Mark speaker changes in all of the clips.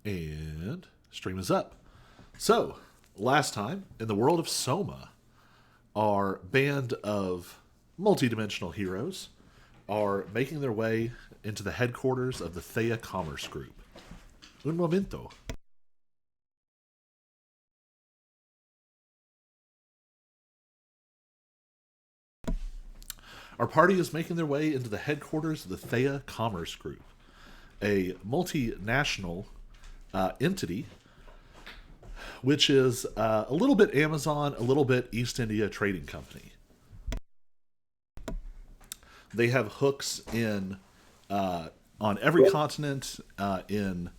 Speaker 1: And stream is up. So, last time, in the world of Soma, our band of multidimensional heroes are making their way into the headquarters of the Thea Commerce Group. Un momento. Our party is making their way into the headquarters of the Thea Commerce Group, a multinational entity which is a little bit Amazon, a little bit East India Trading Company. They have hooks in on every continent, in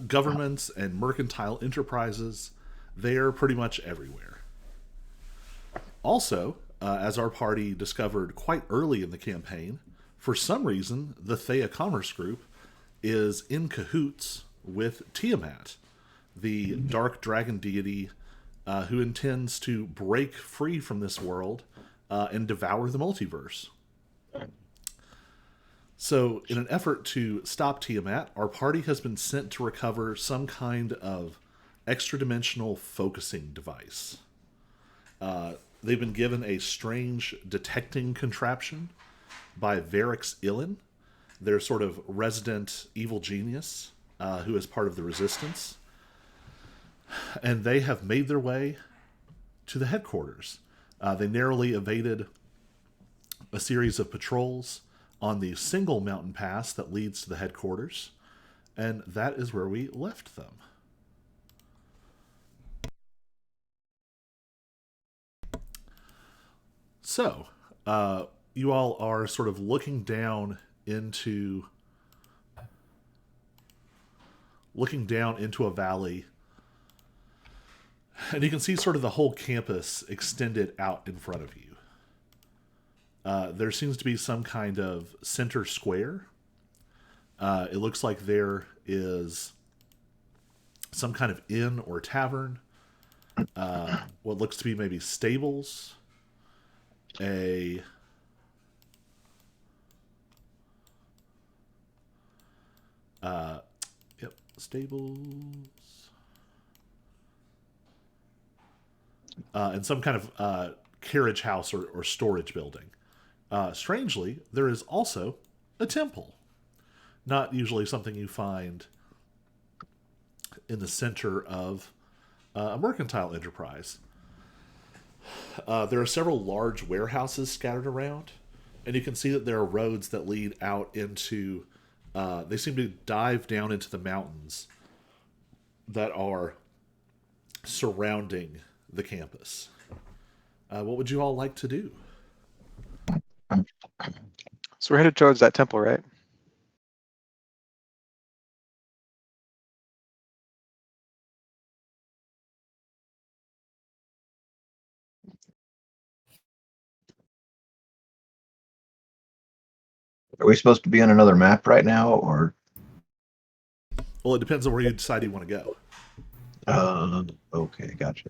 Speaker 1: governments and mercantile enterprises. They're pretty much everywhere. Also, as our party discovered quite early in the campaign, for some reason, the Thea Commerce Group is in cahoots with Tiamat, the dark dragon deity who intends to break free from this world and devour the multiverse. So, in an effort to stop Tiamat, our party has been sent to recover some kind of extra-dimensional focusing device. They've been given a strange detecting contraption by Varix Illin, their sort of resident evil genius who is part of the Resistance. And they have made their way to the headquarters. They narrowly evaded a series of patrols on the single mountain pass that leads to the headquarters, and that is where we left them. So, you all are sort of looking down into a valley, and you can see sort of the whole campus extended out in front of you. There seems to be some kind of center square. It looks like there is some kind of inn or tavern. What looks to be maybe stables. Yep, stables. And some kind of carriage house or storage building. Strangely, there is also a temple. Not usually something you find in the center of a mercantile enterprise. There are several large warehouses scattered around, and you can see that there are roads that lead out into... they seem to dive down into the mountains that are surrounding the campus. What would you all like to do?
Speaker 2: So we're headed towards that temple, right?
Speaker 3: Are we supposed to be on another map right now, or?
Speaker 1: Well, it depends on where you decide you want to go.
Speaker 3: Okay, gotcha.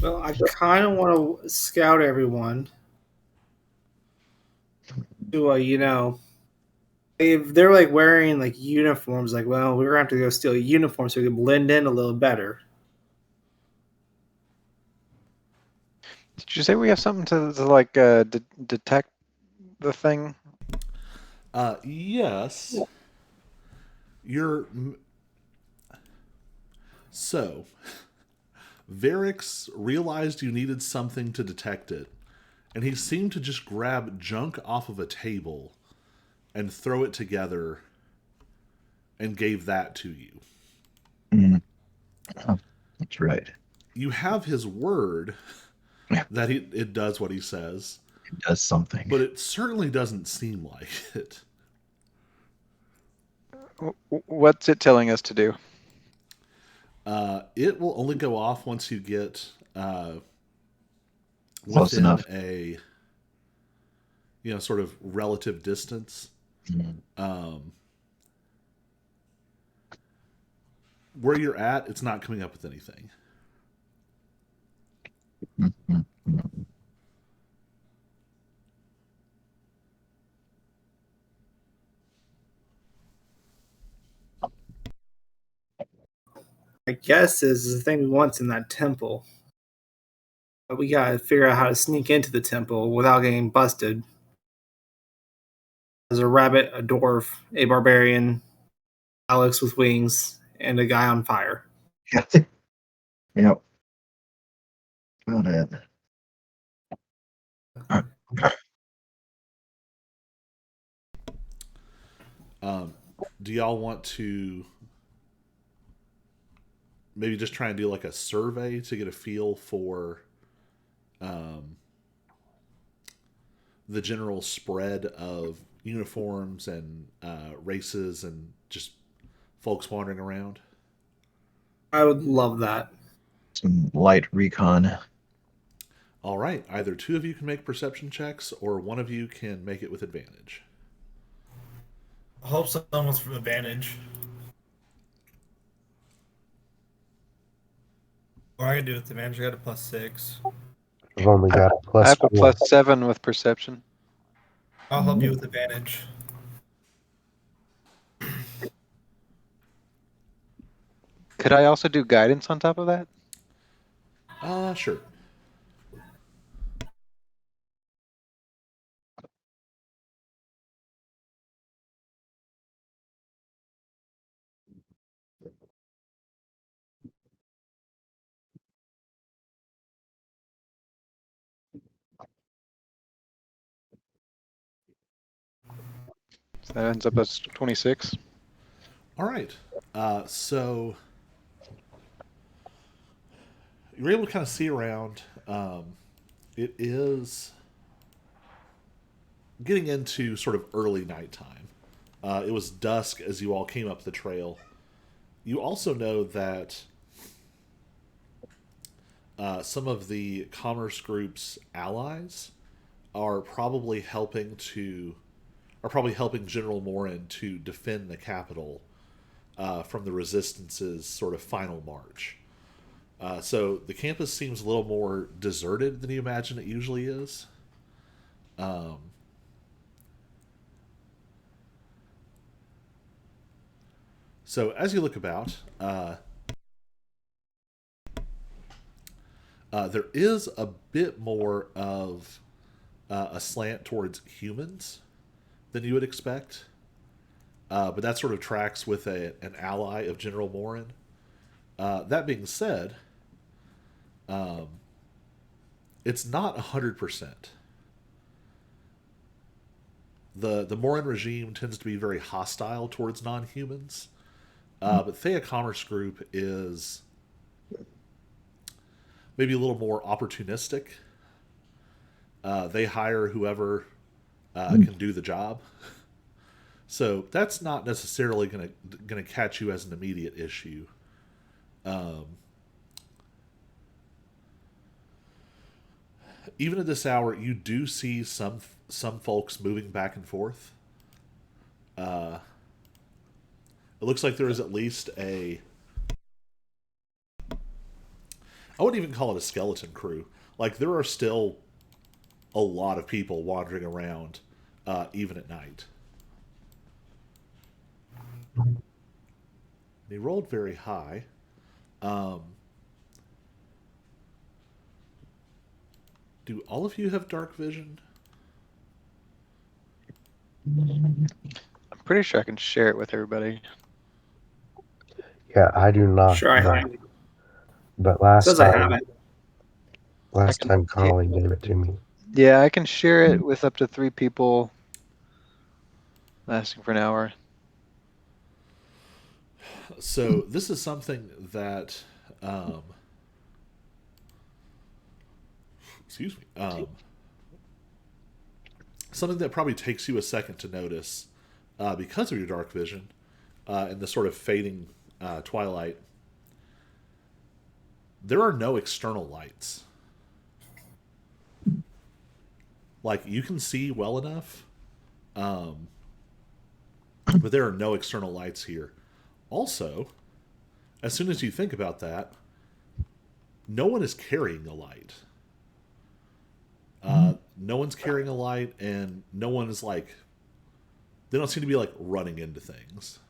Speaker 4: Well, I kind of want to scout everyone to, if they're like wearing like uniforms, like, well, we're gonna have to go steal a uniform so we can blend in a little better.
Speaker 2: Did you say we have something to like detect the thing?
Speaker 1: Yes. So, Varix realized you needed something to detect it, and he seemed to just grab junk off of a table and throw it together and gave that to you.
Speaker 3: Oh, that's right.
Speaker 1: You have his word that it does what he says.
Speaker 3: It does something.
Speaker 1: But it certainly doesn't seem like it.
Speaker 2: What's it telling us to do?
Speaker 1: It will only go off once you get
Speaker 3: Close
Speaker 1: within
Speaker 3: enough.
Speaker 1: a sort of relative distance. Where you're at, it's not coming up with anything.
Speaker 4: guess is the thing we want's in that temple. But we gotta figure out how to sneak into the temple without getting busted. There's a rabbit, a dwarf, a barbarian, Alex with wings, and a guy on fire.
Speaker 3: Yep. Got it.
Speaker 1: Do y'all want to maybe just try and do like a survey to get a feel for the general spread of uniforms and races and just folks wandering around?
Speaker 4: I would love that.
Speaker 3: Some light recon.
Speaker 1: All right, either two of you can make perception checks, or one of you can make it with advantage.
Speaker 5: I hope someone's from advantage. Or I can do it with advantage. I got a +6.
Speaker 6: I've only got a
Speaker 2: I
Speaker 6: plus
Speaker 2: have a
Speaker 6: 4.
Speaker 2: +7 with perception.
Speaker 5: I'll help you with advantage.
Speaker 2: Could I also do guidance on top of that?
Speaker 1: Sure.
Speaker 2: So that ends up as 26.
Speaker 1: All right. So you're able to kind of see around. It is getting into sort of early nighttime. It was dusk as you all came up the trail. You also know that some of the Commerce Group's allies are probably helping General Morin to defend the capital from the Resistance's sort of final march. So the campus seems a little more deserted than you imagine it usually is. So as you look about, there is a bit more of a slant towards humans than you would expect. But that sort of tracks with an ally of General Morin. That being said, it's not 100%. The Morin regime tends to be very hostile towards non-humans. But Thea Commerce Group is maybe a little more opportunistic. They hire whoever can do the job. So that's not necessarily gonna catch you as an immediate issue. Even at this hour, you do see some folks moving back and forth. It looks like there is at least I wouldn't even call it a skeleton crew. Like, there are still a lot of people wandering around, even at night. He rolled very high. Do all of you have dark vision?
Speaker 2: I'm pretty sure I can share it with everybody.
Speaker 6: Yeah, I do not.
Speaker 4: Sure, I have it.
Speaker 6: But last
Speaker 4: Says I have
Speaker 6: time,
Speaker 4: it.
Speaker 6: last time Colin gave it to me.
Speaker 2: Yeah, I can share it with up to 3 people, lasting for an hour.
Speaker 1: So this is something that, excuse me, something that probably takes you a second to notice, because of your dark vision, and the sort of fading twilight. There are no external lights. Like, you can see well enough, but there are no external lights here. Also, as soon as you think about that, no one is carrying a light. No one's carrying a light, and no one is like... They don't seem to be, like, running into things.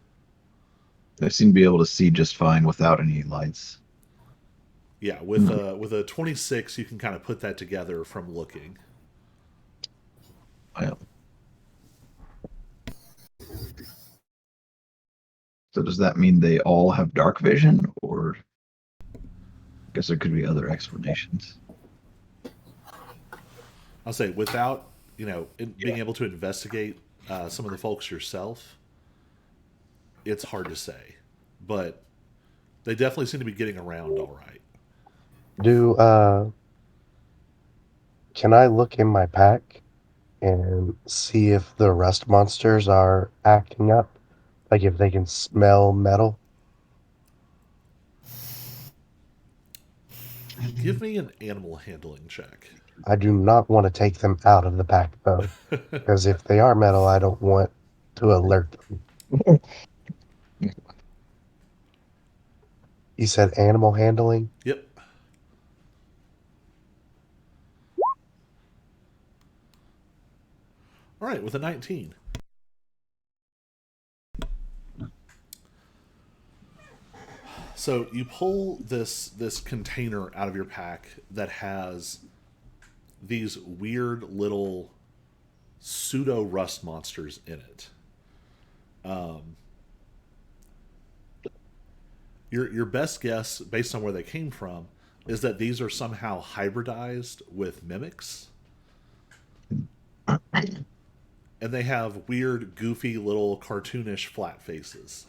Speaker 3: They seem to be able to see just fine without any lights.
Speaker 1: Yeah, with a 26, you can kind of put that together from looking.
Speaker 3: Well, so does that mean they all have dark vision, or I guess there could be other explanations?
Speaker 1: I'll say without being able to investigate some of the folks yourself, it's hard to say, but they definitely seem to be getting around all right.
Speaker 6: Do can I look in my pack and see if the rust monsters are acting up? Like if they can smell metal?
Speaker 1: Give me an animal handling check.
Speaker 6: I do not want to take them out of the pack though, because if they are metal, I don't want to alert them. You said animal handling?
Speaker 1: Yep. All right, with a 19. So you pull this container out of your pack that has these weird little pseudo rust monsters in it. Your best guess, based on where they came from, is that these are somehow hybridized with mimics, and they have weird, goofy, little cartoonish flat faces,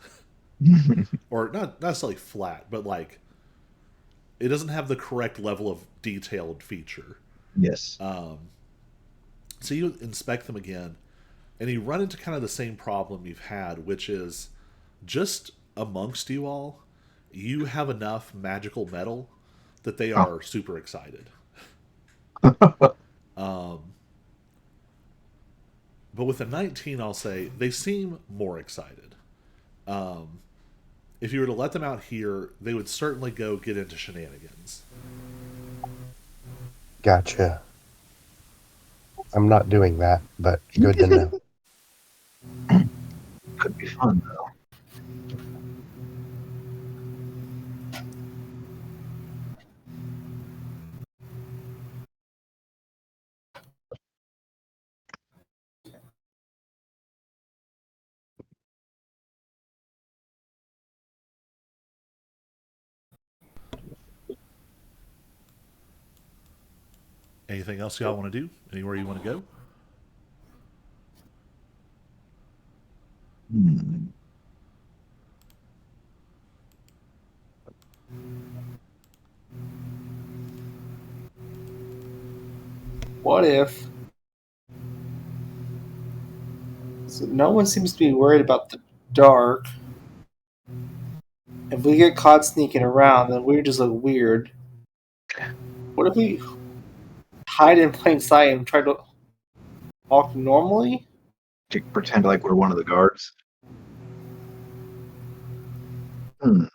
Speaker 1: or not necessarily flat, but like it doesn't have the correct level of detailed feature.
Speaker 3: Yes.
Speaker 1: So you inspect them again, and you run into kind of the same problem you've had, which is just amongst you all, you have enough magical metal that they
Speaker 3: Oh.
Speaker 1: are super excited. But with a 19, I'll say they seem more excited. If you were to let them out here, they would certainly go get into shenanigans.
Speaker 6: Gotcha. I'm not doing that, but good to know.
Speaker 3: Could be fun though.
Speaker 1: Anything else y'all want to do? Anywhere you want to go?
Speaker 3: Hmm.
Speaker 4: What if? So no one seems to be worried about the dark. If we get caught sneaking around, then we just look weird. What if we hide in plain sight and try to walk normally?
Speaker 3: To pretend like we're one of the guards. Hmm.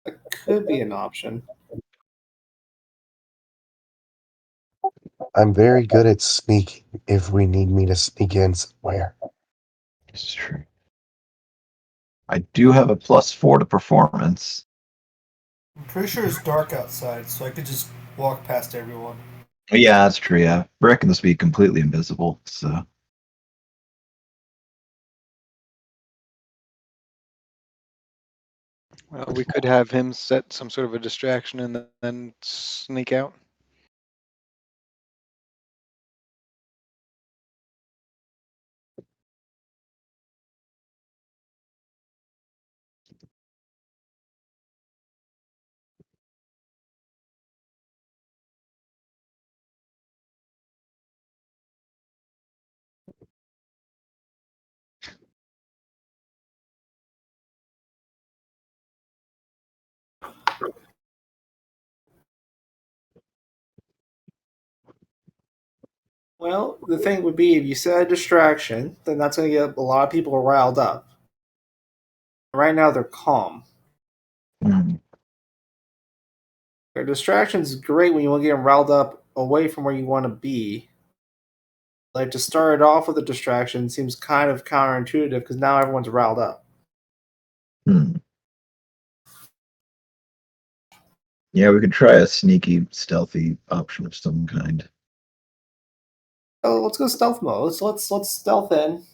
Speaker 4: That could be an option.
Speaker 6: I'm very good at sneaking if we need me to sneak in somewhere.
Speaker 3: This is true. I do have a +4 to performance.
Speaker 5: I'm pretty sure it's dark outside, so I could just walk past everyone.
Speaker 3: Yeah, that's true. Yeah, I reckon this will be completely invisible. So
Speaker 2: Well, we could have him set some sort of a distraction and then sneak out.
Speaker 4: Well, the thing would be if you set a distraction, then that's going to get a lot of people riled up. Right now, they're calm.
Speaker 3: hmm.
Speaker 4: Their distraction's great when you want to get them riled up away from where you want to be. Like to start it off with a distraction seems kind of counterintuitive because now everyone's riled up.
Speaker 3: Hmm. Yeah, we could try a sneaky, stealthy option of some kind.
Speaker 4: Oh, let's go stealth mode. Let's stealth in.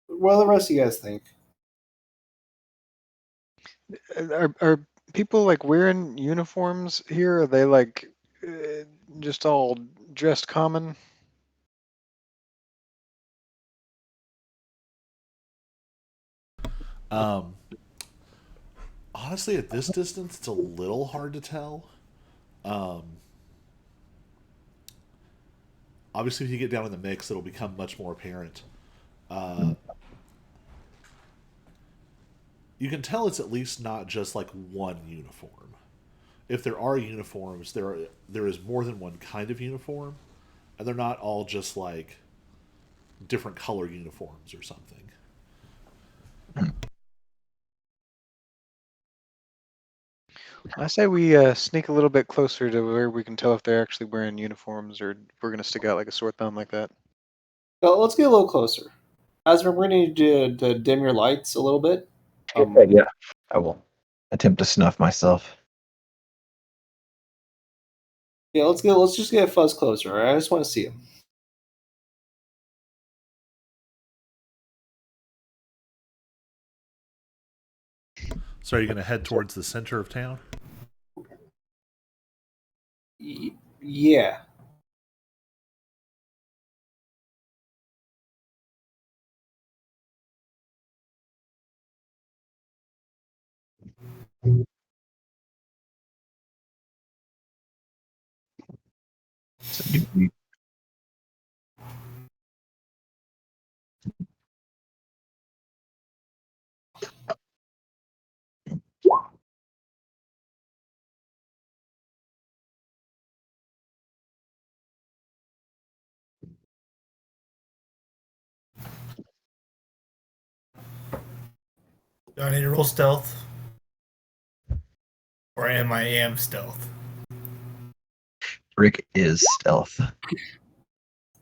Speaker 4: What do the rest of you guys think?
Speaker 2: Are people like wearing uniforms here? Are they like just all dressed common?
Speaker 1: Um, honestly, at this distance, it's a little hard to tell. Um, obviously, if you get down in the mix, it'll become much more apparent.
Speaker 3: Hmm.
Speaker 1: You can tell it's at least not just like one uniform. If there are uniforms, there is more than one kind of uniform, and they're not all just like different color uniforms or something.
Speaker 2: I say we sneak a little bit closer to where we can tell if they're actually wearing uniforms or if we're gonna stick out like a sore thumb like that.
Speaker 4: Well, let's get a little closer. As we're going to need to dim your lights a little bit.
Speaker 3: Okay, yeah. I will attempt to snuff myself.
Speaker 4: Yeah, let's just get a fuzz closer. All right? I just want to see him.
Speaker 1: So, are you going to head towards the center of town?
Speaker 4: Yeah.
Speaker 3: So do we,
Speaker 5: Do I need to roll stealth? Or am I am stealth?
Speaker 3: Rick is stealth.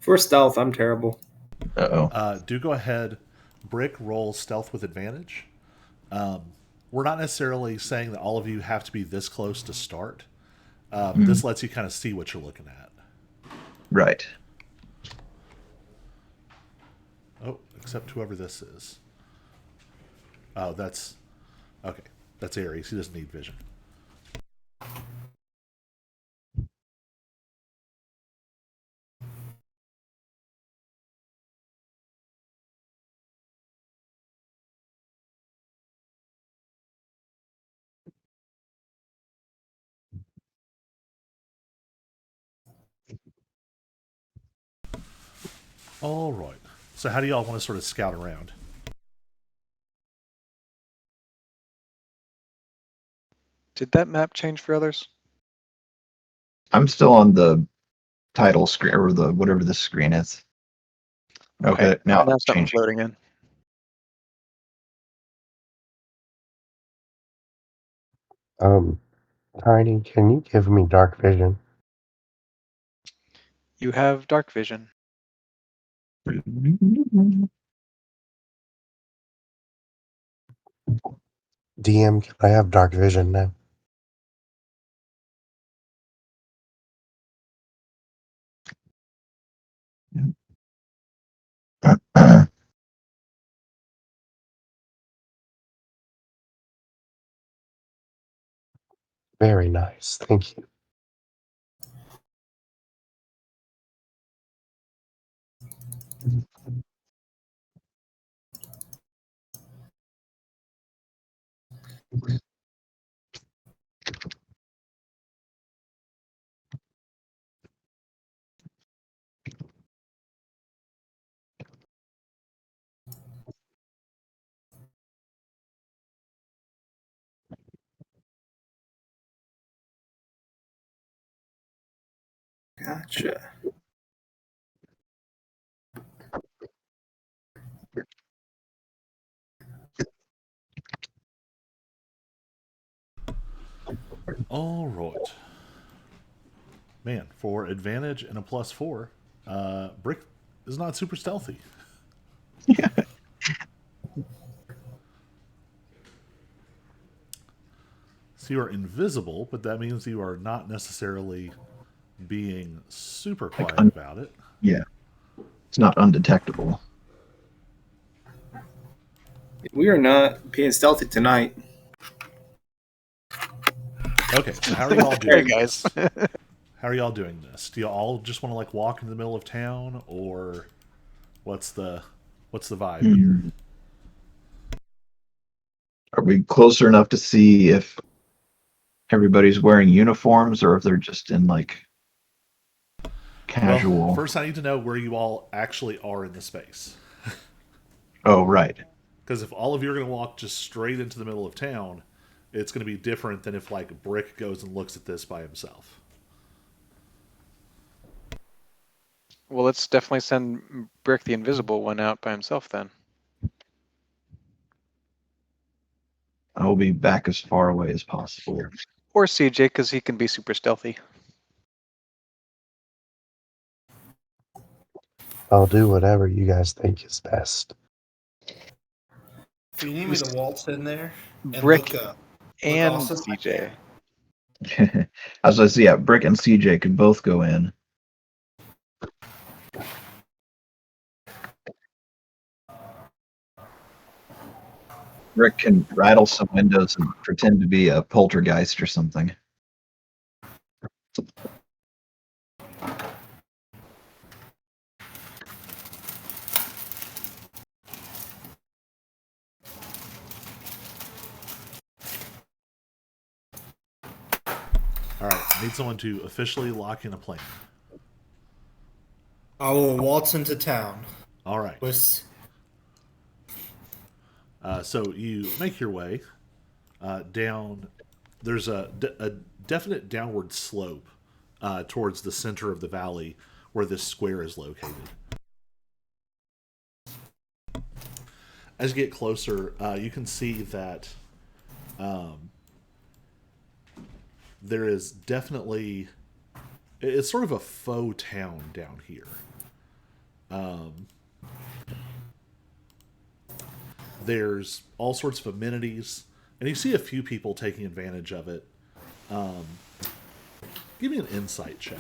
Speaker 4: For stealth, I'm terrible.
Speaker 3: Uh-oh.
Speaker 1: Do go ahead. Brick roll stealth with advantage. We're not necessarily saying that all of you have to be this close to start. But this lets you kind of see what you're looking at.
Speaker 3: Right.
Speaker 1: Oh, except whoever this is. Oh, that's okay. That's Aries. He doesn't need vision. All right. So, how do y'all want to sort of scout around?
Speaker 2: Did that map change for others?
Speaker 3: I'm still on the title screen or the whatever this screen is. Okay, now
Speaker 2: Now
Speaker 3: it's
Speaker 2: something's
Speaker 3: changing.
Speaker 2: loading in.
Speaker 6: Tiny, can you give me dark vision?
Speaker 2: You have dark vision.
Speaker 6: DM, can I have dark vision now? Very nice. Thank you.
Speaker 4: Gotcha.
Speaker 1: All right. Man, for advantage and a +4, Brick is not super stealthy. So you are invisible, but that means you are not necessarily being super quiet about it.
Speaker 3: Yeah, it's not undetectable.
Speaker 4: We are not being stealthy tonight.
Speaker 1: Okay, so how are y'all
Speaker 2: Sorry,
Speaker 1: doing
Speaker 2: guys.
Speaker 1: this? How are y'all doing this? Do you all just want to like walk in the middle of town, or what's the vibe here?
Speaker 3: Hmm. Are we closer enough to see if everybody's wearing uniforms or if they're just in like casual?
Speaker 1: Well, first I need to know where you all actually are in the space.
Speaker 3: Oh, right.
Speaker 1: Because if all of you are going to walk just straight into the middle of town, it's going to be different than if like Brick goes and looks at this by himself.
Speaker 2: Well, let's definitely send Brick the Invisible One out by himself then.
Speaker 3: I will be back as far away as possible.
Speaker 2: Or CJ, because he can be super stealthy.
Speaker 6: I'll do whatever you guys think is best.
Speaker 5: If you need me to waltz in there and
Speaker 2: Brick
Speaker 5: look
Speaker 2: and
Speaker 5: awesome, I
Speaker 2: CJ.
Speaker 5: can.
Speaker 3: As I say, yeah, Brick and CJ could both go in. Rick can rattle some windows and pretend to be a poltergeist or something.
Speaker 1: All right, need someone to officially lock in a plan.
Speaker 5: I will waltz into town.
Speaker 1: All right.
Speaker 5: With
Speaker 1: So you make your way down. There's a definite downward slope towards the center of the valley where this square is located. As you get closer, you can see that there is definitely it's sort of a faux town down here. There's all sorts of amenities, and you see a few people taking advantage of it. Give me an insight check.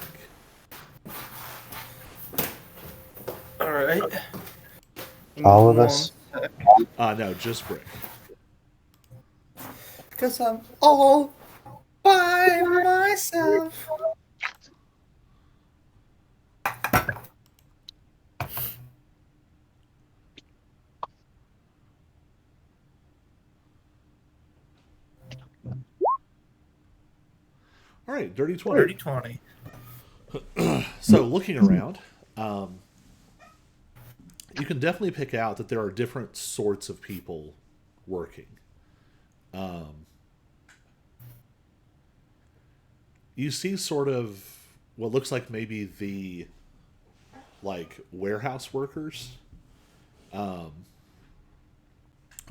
Speaker 5: all right.
Speaker 6: All of us?
Speaker 1: No, just Brick.
Speaker 5: Because I'm all by myself.
Speaker 1: All right, dirty 20.
Speaker 5: Dirty 20.
Speaker 1: So looking around, you can definitely pick out that there are different sorts of people working. You see sort of what looks like maybe the like warehouse workers,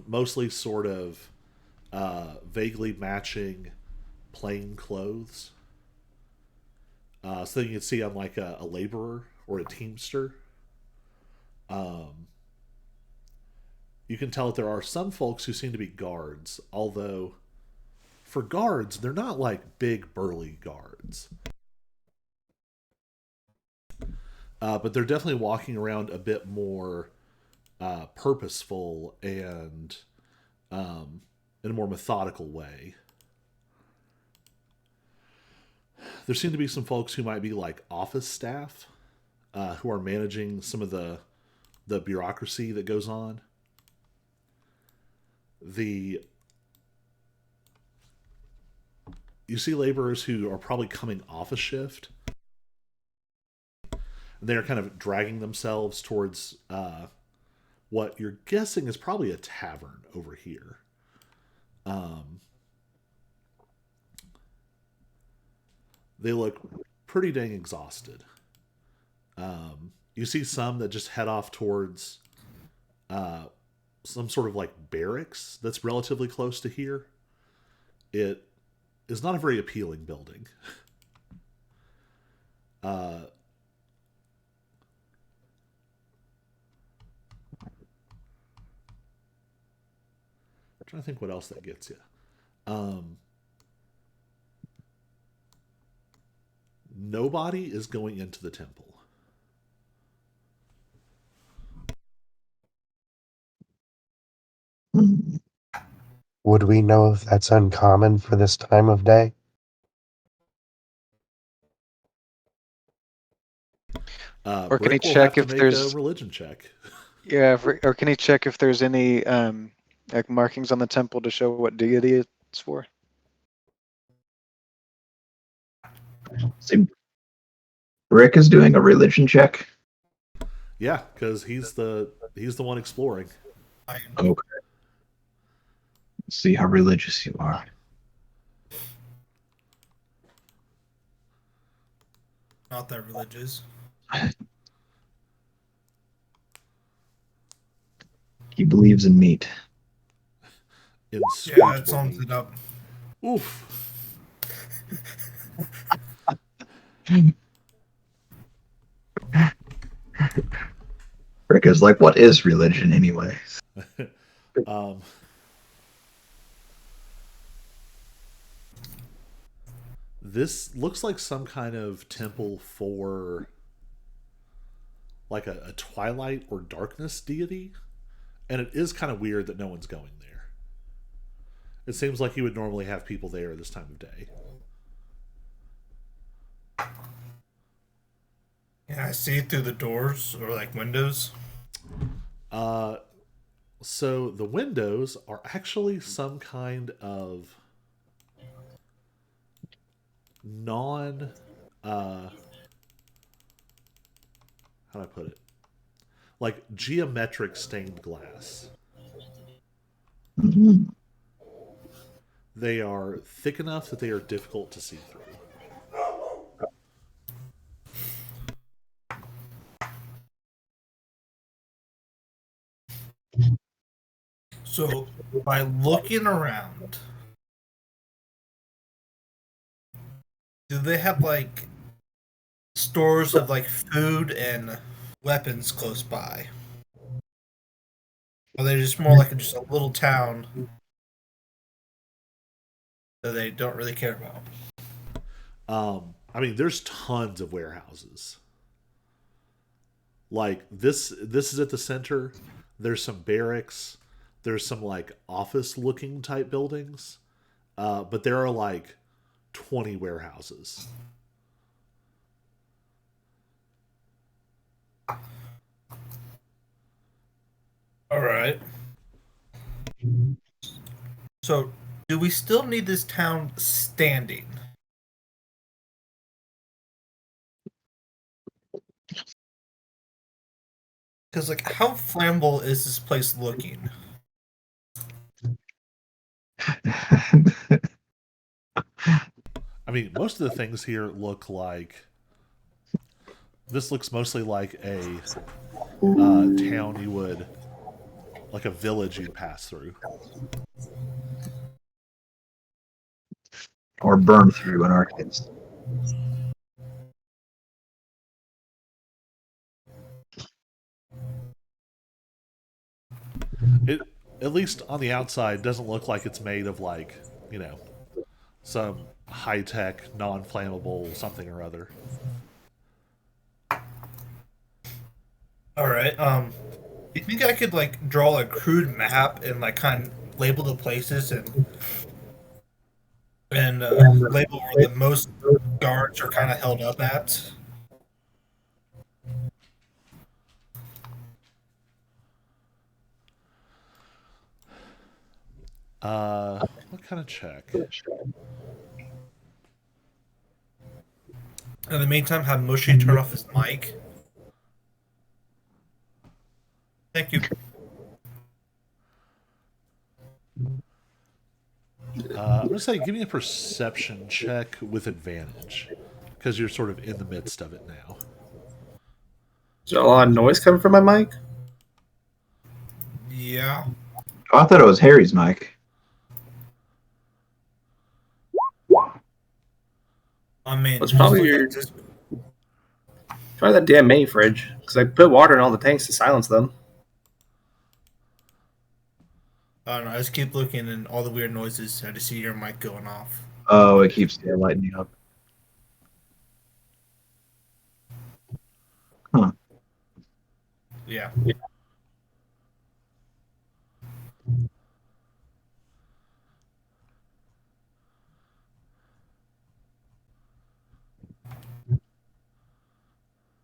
Speaker 1: mostly sort of vaguely matching plain clothes. So you can see I'm like a laborer or a teamster. You can tell that there are some folks who seem to be guards, although for guards, they're not like big burly guards. But they're definitely walking around a bit more purposeful and in a more methodical way. There seem to be some folks who might be like office staff who are managing some of the bureaucracy that goes on. You see laborers who are probably coming off a shift. They're kind of dragging themselves towards what you're guessing is probably a tavern over here. They look pretty dang exhausted. You see some that just head off towards some sort of like barracks that's relatively close to here. It is not a very appealing building. I'm trying to think what else that gets you. Nobody is going into the temple.
Speaker 6: Would we know if that's uncommon for this time of day?
Speaker 2: Or can he
Speaker 1: Brick will have
Speaker 2: check
Speaker 1: to
Speaker 2: if
Speaker 1: make a
Speaker 2: there's
Speaker 1: religion check.
Speaker 2: or can he check if there's any like markings on the temple to show what deity it's for?
Speaker 3: See, Rick is doing a religion check.
Speaker 1: Yeah, because he's the one exploring.
Speaker 3: Okay. Let's see how religious you are.
Speaker 5: Not that religious.
Speaker 3: He believes in meat.
Speaker 5: Yeah, it sums it up.
Speaker 1: Oof.
Speaker 3: Rick is like, what is religion anyway?
Speaker 1: This looks like some kind of temple for like a twilight or darkness deity, and it is kind of weird that no one's going there. It seems like you would normally have people there this time of day.
Speaker 5: Can I see it through the doors or like windows?
Speaker 1: So the windows are actually some kind of non how do I put it? Like geometric stained glass.
Speaker 3: Mm-hmm.
Speaker 1: They are thick enough that they are difficult to see through.
Speaker 5: So by looking around, do they have like stores of like food and weapons close by? Or are they just more like just a little town that they don't really care about?
Speaker 1: I mean, there's tons of warehouses. Like this is at the center. There's some barracks. There's some like office looking type buildings. But there are like 20 warehouses.
Speaker 5: All right. So, do we still need this town standing? Because, like, how flammable is this place looking?
Speaker 1: I mean, most of the things here look like. This looks mostly like a town you would, like a village you'd pass through.
Speaker 3: Or burn through in our case.
Speaker 1: It, at least on the outside, doesn't look like it's made of like, some high-tech, non-flammable something or other.
Speaker 5: All right. You think I could like draw a crude map and like kind of label the places and label where the most guards are kind of held up at?
Speaker 1: What kind of check?
Speaker 5: In the meantime, have Mushy turn off his mic. Thank you.
Speaker 1: I'm gonna say, give me a perception check with advantage, because you're sort of in the midst of it now.
Speaker 4: Is there a lot of noise coming from my mic?
Speaker 5: Yeah.
Speaker 3: Oh, I thought it was Harry's mic.
Speaker 5: I mean,
Speaker 4: It's
Speaker 5: just
Speaker 4: probably
Speaker 5: look
Speaker 4: your
Speaker 5: at just.
Speaker 4: try that damn mini fridge because I put water in all the tanks to silence them.
Speaker 5: I don't know. I just keep looking and all the weird noises. I just see your mic going off.
Speaker 3: Oh, it keeps lightening up. Huh.
Speaker 5: Yeah.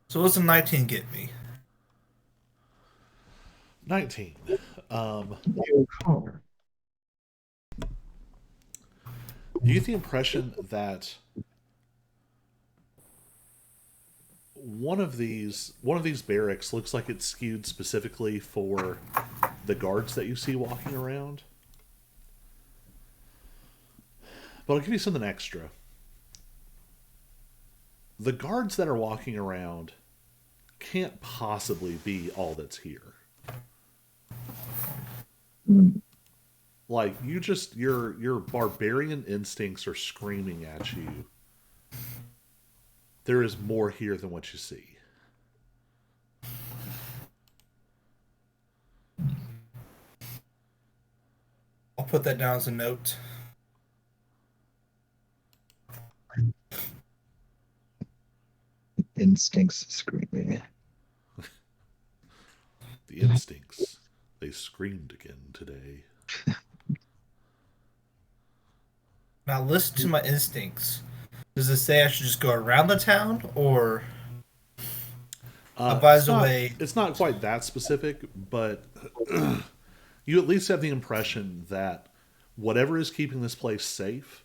Speaker 5: So what's a 19 get me?
Speaker 1: 19.
Speaker 3: Oh.
Speaker 1: You get the impression that one of these barracks looks like it's skewed specifically for the guards that you see walking around. But I'll give you something extra. The guards that are walking around can't possibly be all that's here.
Speaker 3: Mm.
Speaker 1: Like your barbarian instincts are screaming at you. There is more here than what you see.
Speaker 5: I'll put that down as a note.
Speaker 3: Instincts screaming.
Speaker 1: The instincts, they screamed again today.
Speaker 5: Now listen to my instincts. Does it say I should just go around the town or
Speaker 1: It's
Speaker 5: advise
Speaker 1: not
Speaker 5: away?
Speaker 1: it's not quite that specific, but you at least have the impression that whatever is keeping this place safe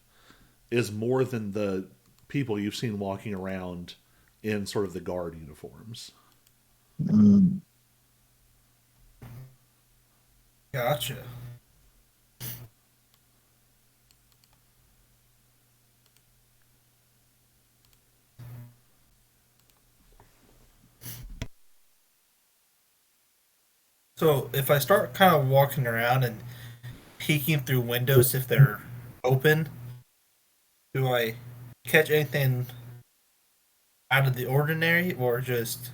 Speaker 1: is more than the people you've seen walking around in sort of the guard uniforms.
Speaker 3: Mm.
Speaker 5: Gotcha. So if I start kind of walking around and peeking through windows if they're open, do I catch anything out of the ordinary or just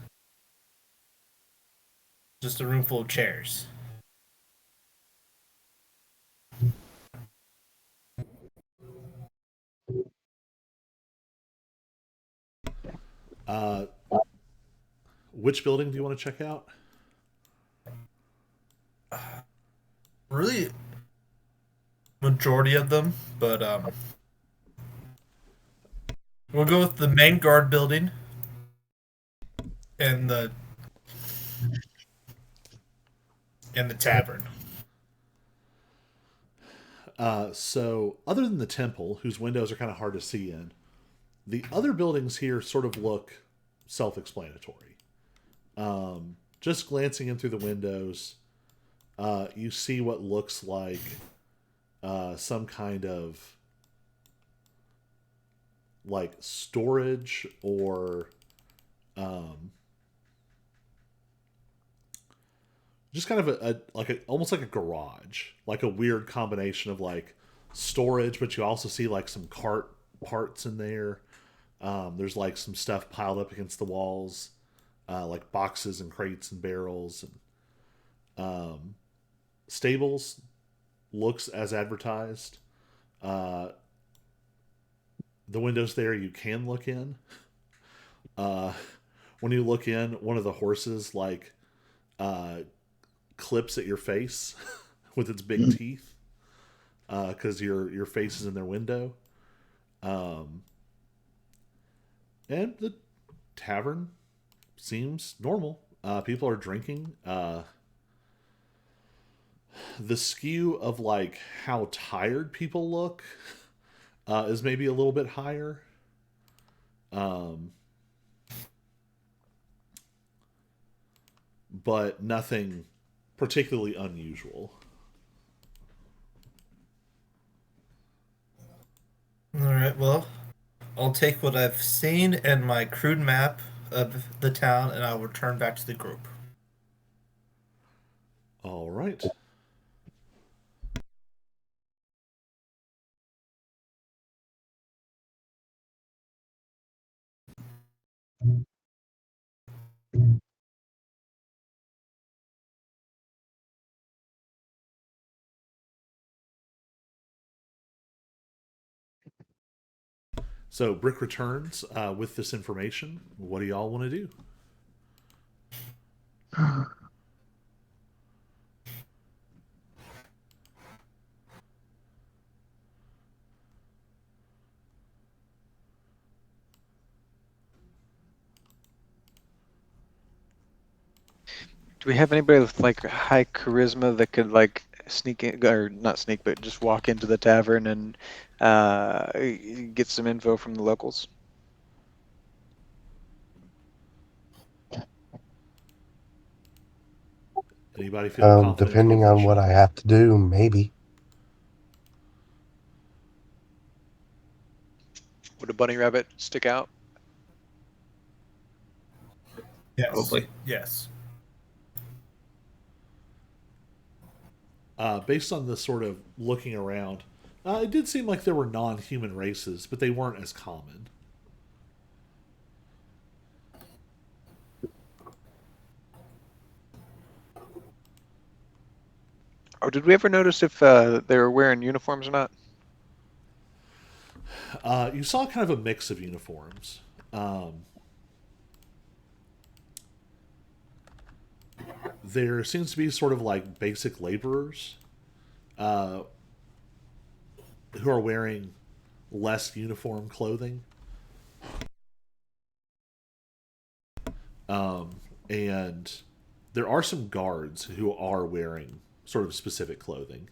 Speaker 5: a room full of chairs?
Speaker 1: Uh, which building do you want to check out?
Speaker 5: Really, majority of them, but we'll go with the main guard building and the tavern.
Speaker 1: So, other than the temple, whose windows are kind of hard to see in, the other buildings here sort of look self explanatory. Just glancing in through the windows, you see what looks like some kind of like storage or um, just kind of almost like a garage, like a weird combination of like storage, but you also see like some cart parts in there. There's like some stuff piled up against the walls, like boxes and crates and barrels and stables. Looks as advertised. Uh, the windows there you can look in. Uh, when you look in, one of the horses like uh, clips at your face with its big
Speaker 3: Mm.
Speaker 1: teeth because your face is in their window. Um, and the tavern seems normal. People are drinking. The skew of like how tired people look is maybe a little bit higher. Um, but nothing particularly unusual.
Speaker 5: All right, well, I'll take what I've seen and my crude map of the town, and I'll return back to the group.
Speaker 1: All right. So Brick returns with this information. What do y'all want to do?
Speaker 2: Do we have anybody with like high charisma that could like sneak in, or not sneak, but just walk into the tavern and get some info from the locals?
Speaker 1: Anybody feeling confident
Speaker 6: Depending
Speaker 1: opening
Speaker 6: on what
Speaker 1: shop?
Speaker 6: I have to do, maybe.
Speaker 2: Would a bunny rabbit stick out?
Speaker 5: Yes.
Speaker 4: Probably.
Speaker 5: Yes.
Speaker 1: Based on the sort of looking around, it did seem like there were non-human races, but they weren't as common.
Speaker 2: Or did we ever notice if they were wearing uniforms or not?
Speaker 1: You saw kind of a mix of uniforms. There seems to be sort of like basic laborers uh, who are wearing less uniform clothing. And there are some guards who are wearing sort of specific clothing.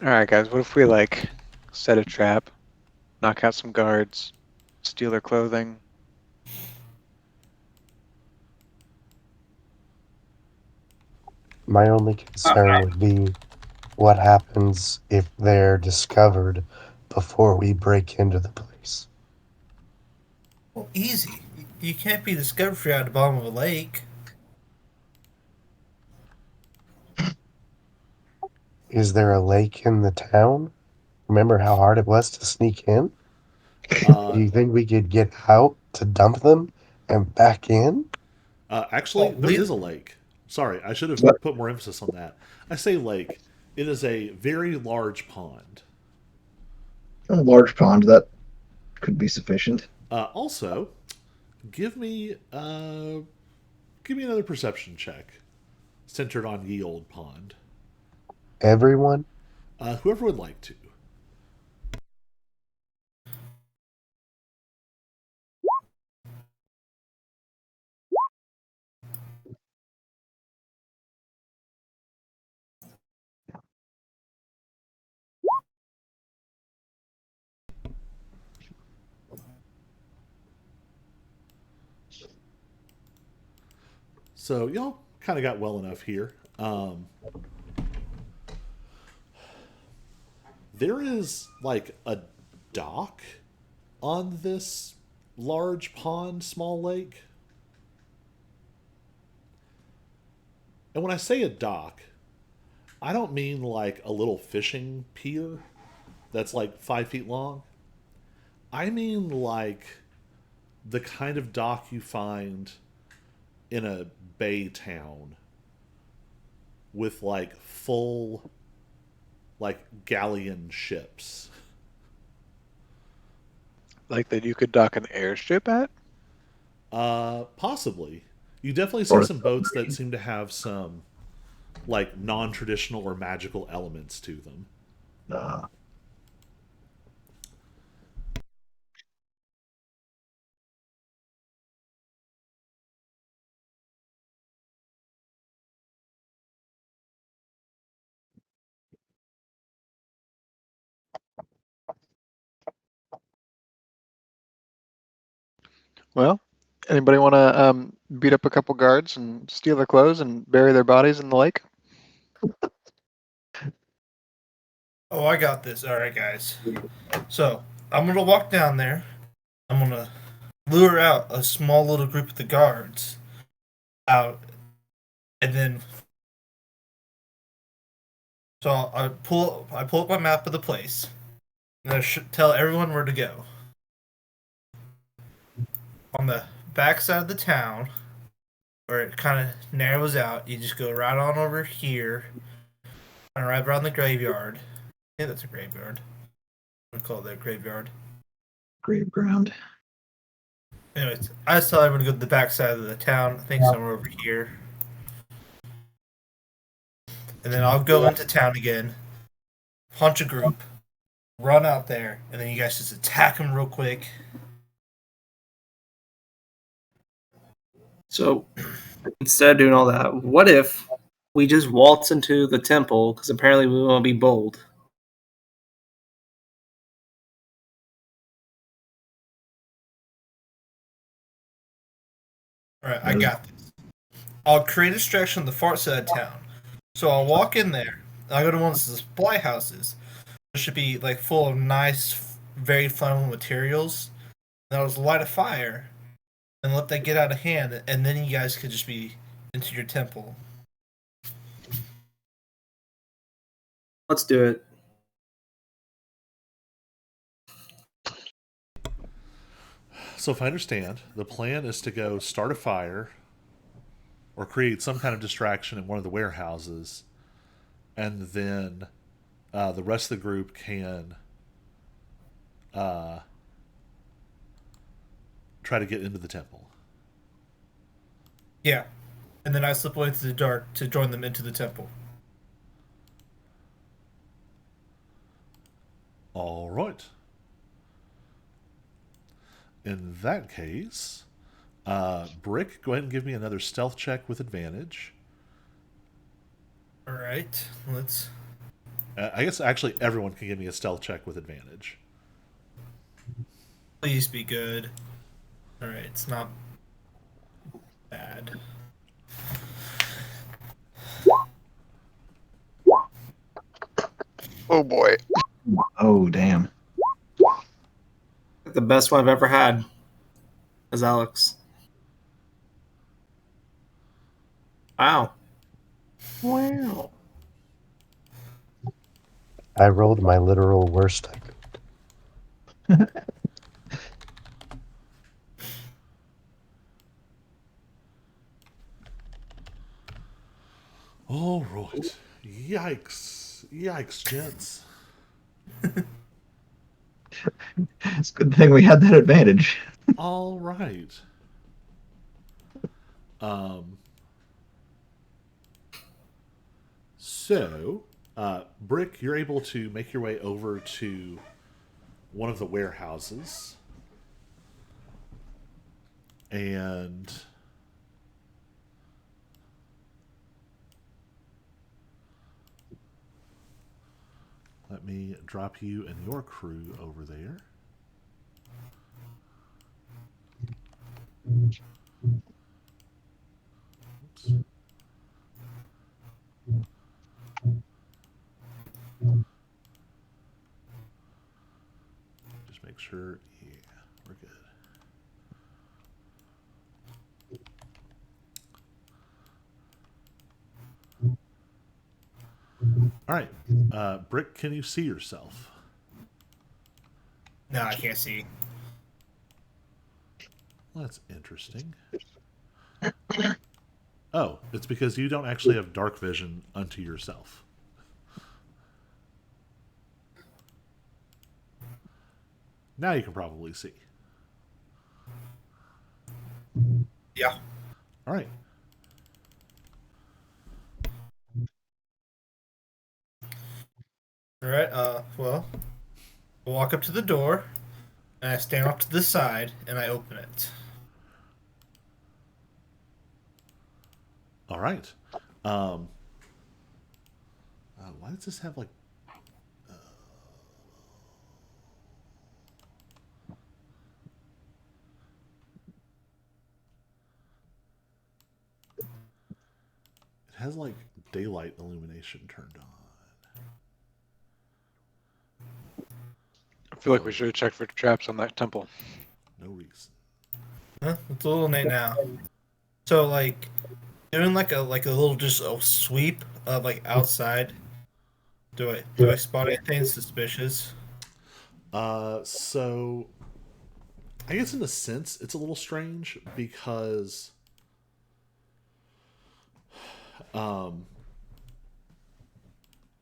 Speaker 2: All right, guys. What if we like set a trap, knock out some guards, steal their clothing?
Speaker 6: My only concern would be what happens if they're discovered before we break into the place.
Speaker 5: Well, easy. You can't be discovered if you're at the bottom of a lake.
Speaker 6: Is there a lake in the town? Remember how hard it was to sneak in? Do
Speaker 1: Uh,
Speaker 6: you think we could get out to dump them and back in?
Speaker 1: Actually,
Speaker 5: Well,
Speaker 1: there is a lake. Sorry, I should have
Speaker 3: What?
Speaker 1: put more emphasis on that. I say lake. It is a very large pond.
Speaker 3: A large pond that could be sufficient.
Speaker 1: Also, give me give me another perception check centered on ye old pond.
Speaker 6: Everyone?
Speaker 1: Whoever would like to. So y'all kind of got well enough here. There is like a dock on this large pond, small lake. And when I say a dock, I don't mean like a little fishing pier that's like 5 feet long. I mean like the kind of dock you find in a bay town with like full like galleon ships.
Speaker 2: Like that you could dock an airship at?
Speaker 1: Possibly. You definitely see
Speaker 3: Or
Speaker 1: some boats that seem to have some like non-traditional or magical elements to them.
Speaker 3: uh,
Speaker 2: Well, anybody want to beat up a couple guards and steal their clothes and bury their bodies in the lake?
Speaker 5: Oh, I got this. All right, guys. So I'm gonna walk down there. I'm gonna lure out a small little group of the guards out, and then so I pull up my map of the place, and I tell everyone where to go. on the back side of the town, where it kind of narrows out. You just go right on over here, and right around the graveyard. Yeah, that's a graveyard. I'm gonna call it that graveyard.
Speaker 3: Grave ground.
Speaker 5: Anyways, I just tell everyone to go to the back side of the town. I think somewhere over here. And then I'll go into town again, punch a group, run out there, and then you guys just attack them real quick.
Speaker 4: So instead of doing all that, what if we just waltz into the temple? Because apparently we want to be bold.
Speaker 5: Alright, I got this. I'll create a distraction on the far side of town. So I'll walk in there, and I'll go to one of the supply houses. It should be like full of nice, very flammable materials. And I'll just light a fire and let that get out of hand, and then you guys could just be into your temple.
Speaker 4: Let's do it.
Speaker 1: So if I understand, the plan is to go start a fire or create some kind of distraction in one of the warehouses, and then the rest of the group can try to get into the temple.
Speaker 5: Yeah. And then I slip away into the dark to join them into the temple.
Speaker 1: All right. In that case, Brick, go ahead and give me another stealth check with advantage.
Speaker 5: Alright, let's.
Speaker 1: I guess actually everyone can give me a stealth check with advantage.
Speaker 5: Please be good. Alright, it's not bad.
Speaker 2: Oh boy.
Speaker 3: Oh, damn.
Speaker 4: The best one I've ever had as Alex. Wow. Wow.
Speaker 6: I rolled my literal worst I could.
Speaker 1: All right. Yikes. Yikes, gents.
Speaker 3: It's a good thing we had that advantage.
Speaker 1: All right. So, Brick, you're able to make your way over to one of the warehouses. And let me drop you and your crew over there. Oops. Just make sure, yeah, we're good. All right, Brick, can you see yourself?
Speaker 5: No, I can't see.
Speaker 1: Well, that's interesting. Oh, it's because you don't actually have dark vision unto yourself. Now you can probably see.
Speaker 5: Yeah.
Speaker 1: All right.
Speaker 5: Alright, well, I walk up to the door, and I stand off to the side, and I open it.
Speaker 1: All right. Why does this have like? It has like daylight illumination turned on.
Speaker 2: I feel like we should have checked for traps on that temple.
Speaker 1: No reason.
Speaker 5: Huh? It's a little late now. So, like, doing like a little just a sweep of like outside. Do I spot anything suspicious?
Speaker 1: So I guess in a sense it's a little strange because um,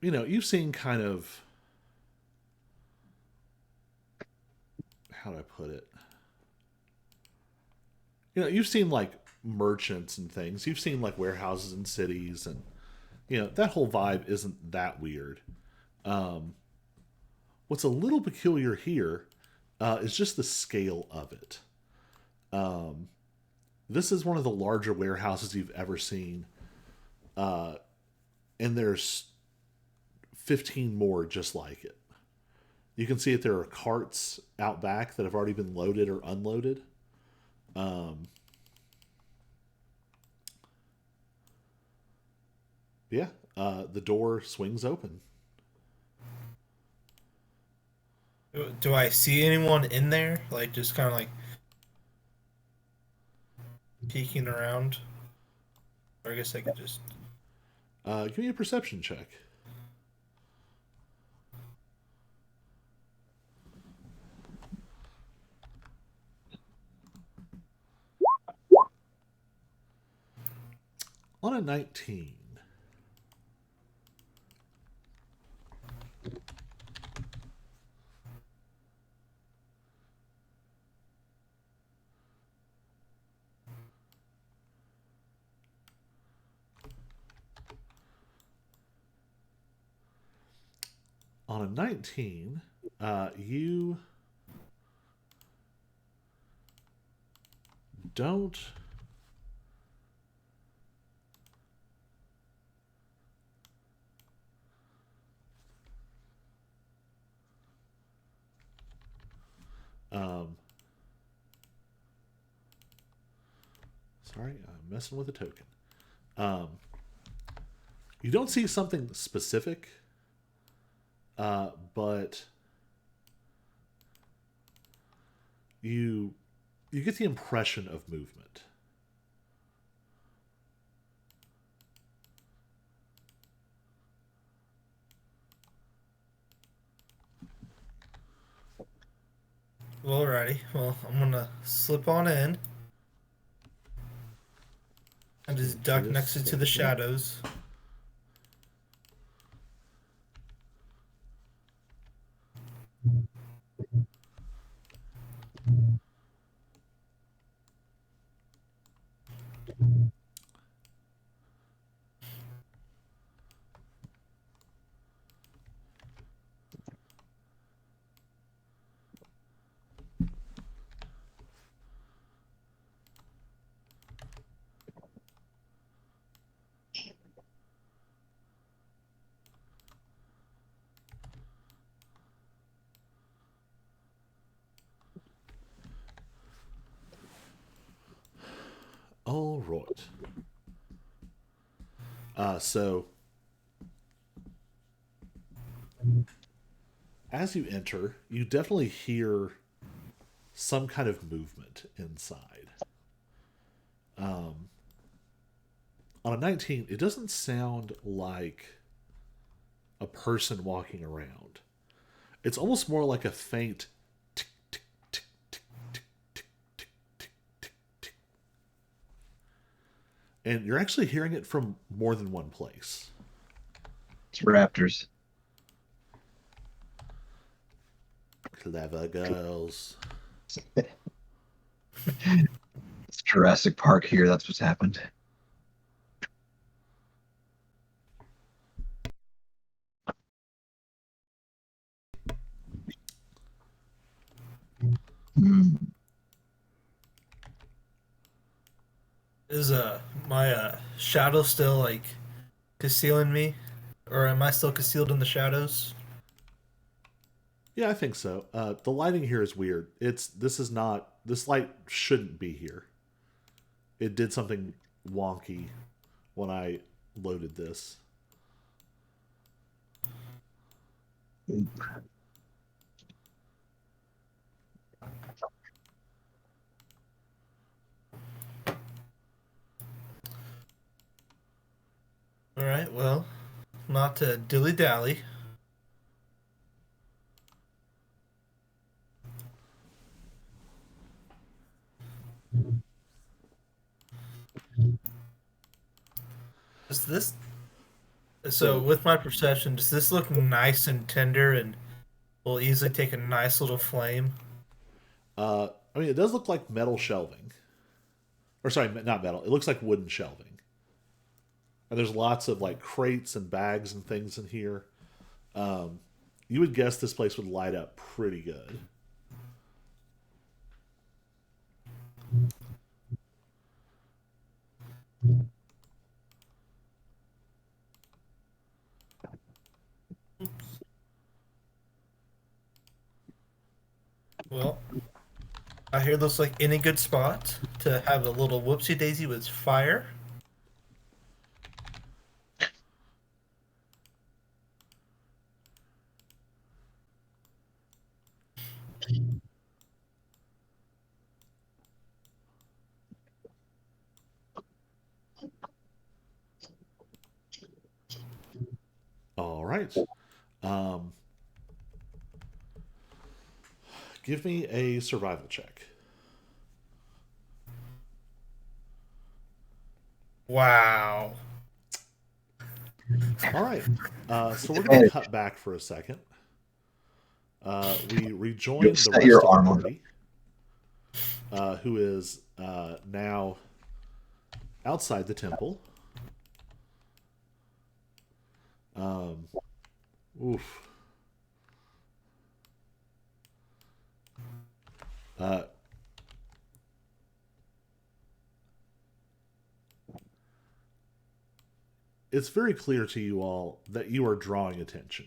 Speaker 1: you've seen kind of, how do I put it? You've seen like merchants and things. You've seen like warehouses in cities, and that whole vibe isn't that weird. Um, what's a little peculiar here is just the scale of it. Um, this is one of the larger warehouses you've ever seen, uh, and there's 15 more just like it. You can see that there are carts out back that have already been loaded or unloaded. Um, yeah, the door swings open.
Speaker 5: Do I see anyone in there? Like just kind of like peeking around? Or I guess I could just.
Speaker 1: Give me a perception check. On a 19. On a 19, you don't. Um, sorry, I'm messing with a token. Um, you don't see something specific, but you get the impression of movement.
Speaker 5: Well, alrighty. Well, I'm gonna slip on in and just duck
Speaker 1: Just
Speaker 5: next
Speaker 1: a
Speaker 5: into the
Speaker 1: second.
Speaker 5: shadows.
Speaker 1: All right. So as you enter, you definitely hear some kind of movement inside. Um, on a 19, it doesn't sound like a person walking around. It's almost more like a faint tick, tick, tick, tick, tick, tick, tick, tick, tick, tick. And you're actually hearing it from more than one place.
Speaker 3: It's raptors.
Speaker 1: Clever girls.
Speaker 3: It's Jurassic Park here. That's what's happened. Hmm.
Speaker 5: Is my shadow still like concealing me, or am I still concealed in the shadows?
Speaker 1: Yeah, I think so. The lighting here is weird. This light shouldn't be here. It did something wonky when I loaded this.
Speaker 5: All right. Well, not to dilly dally. Does this? So
Speaker 1: So-
Speaker 5: with my perception, does this look nice and tender and will easily take a nice little flame?
Speaker 1: I mean, it does look like metal shelving. Or sorry, not metal. It looks like wooden shelving. And there's lots of like crates and bags and things in here. You would guess this place would light up pretty good.
Speaker 5: Well, I hear this like any good spot to have a little whoopsie daisy with fire.
Speaker 1: All right. Um, give me a survival check.
Speaker 5: Wow.
Speaker 1: All right. So we're going to cut back for a second. We rejoin
Speaker 3: You'll
Speaker 1: the
Speaker 3: set
Speaker 1: rest
Speaker 3: your
Speaker 1: of the
Speaker 3: arm on.
Speaker 1: party, who is now outside the temple. Oof. Uh, it's very clear to you all that you are drawing attention.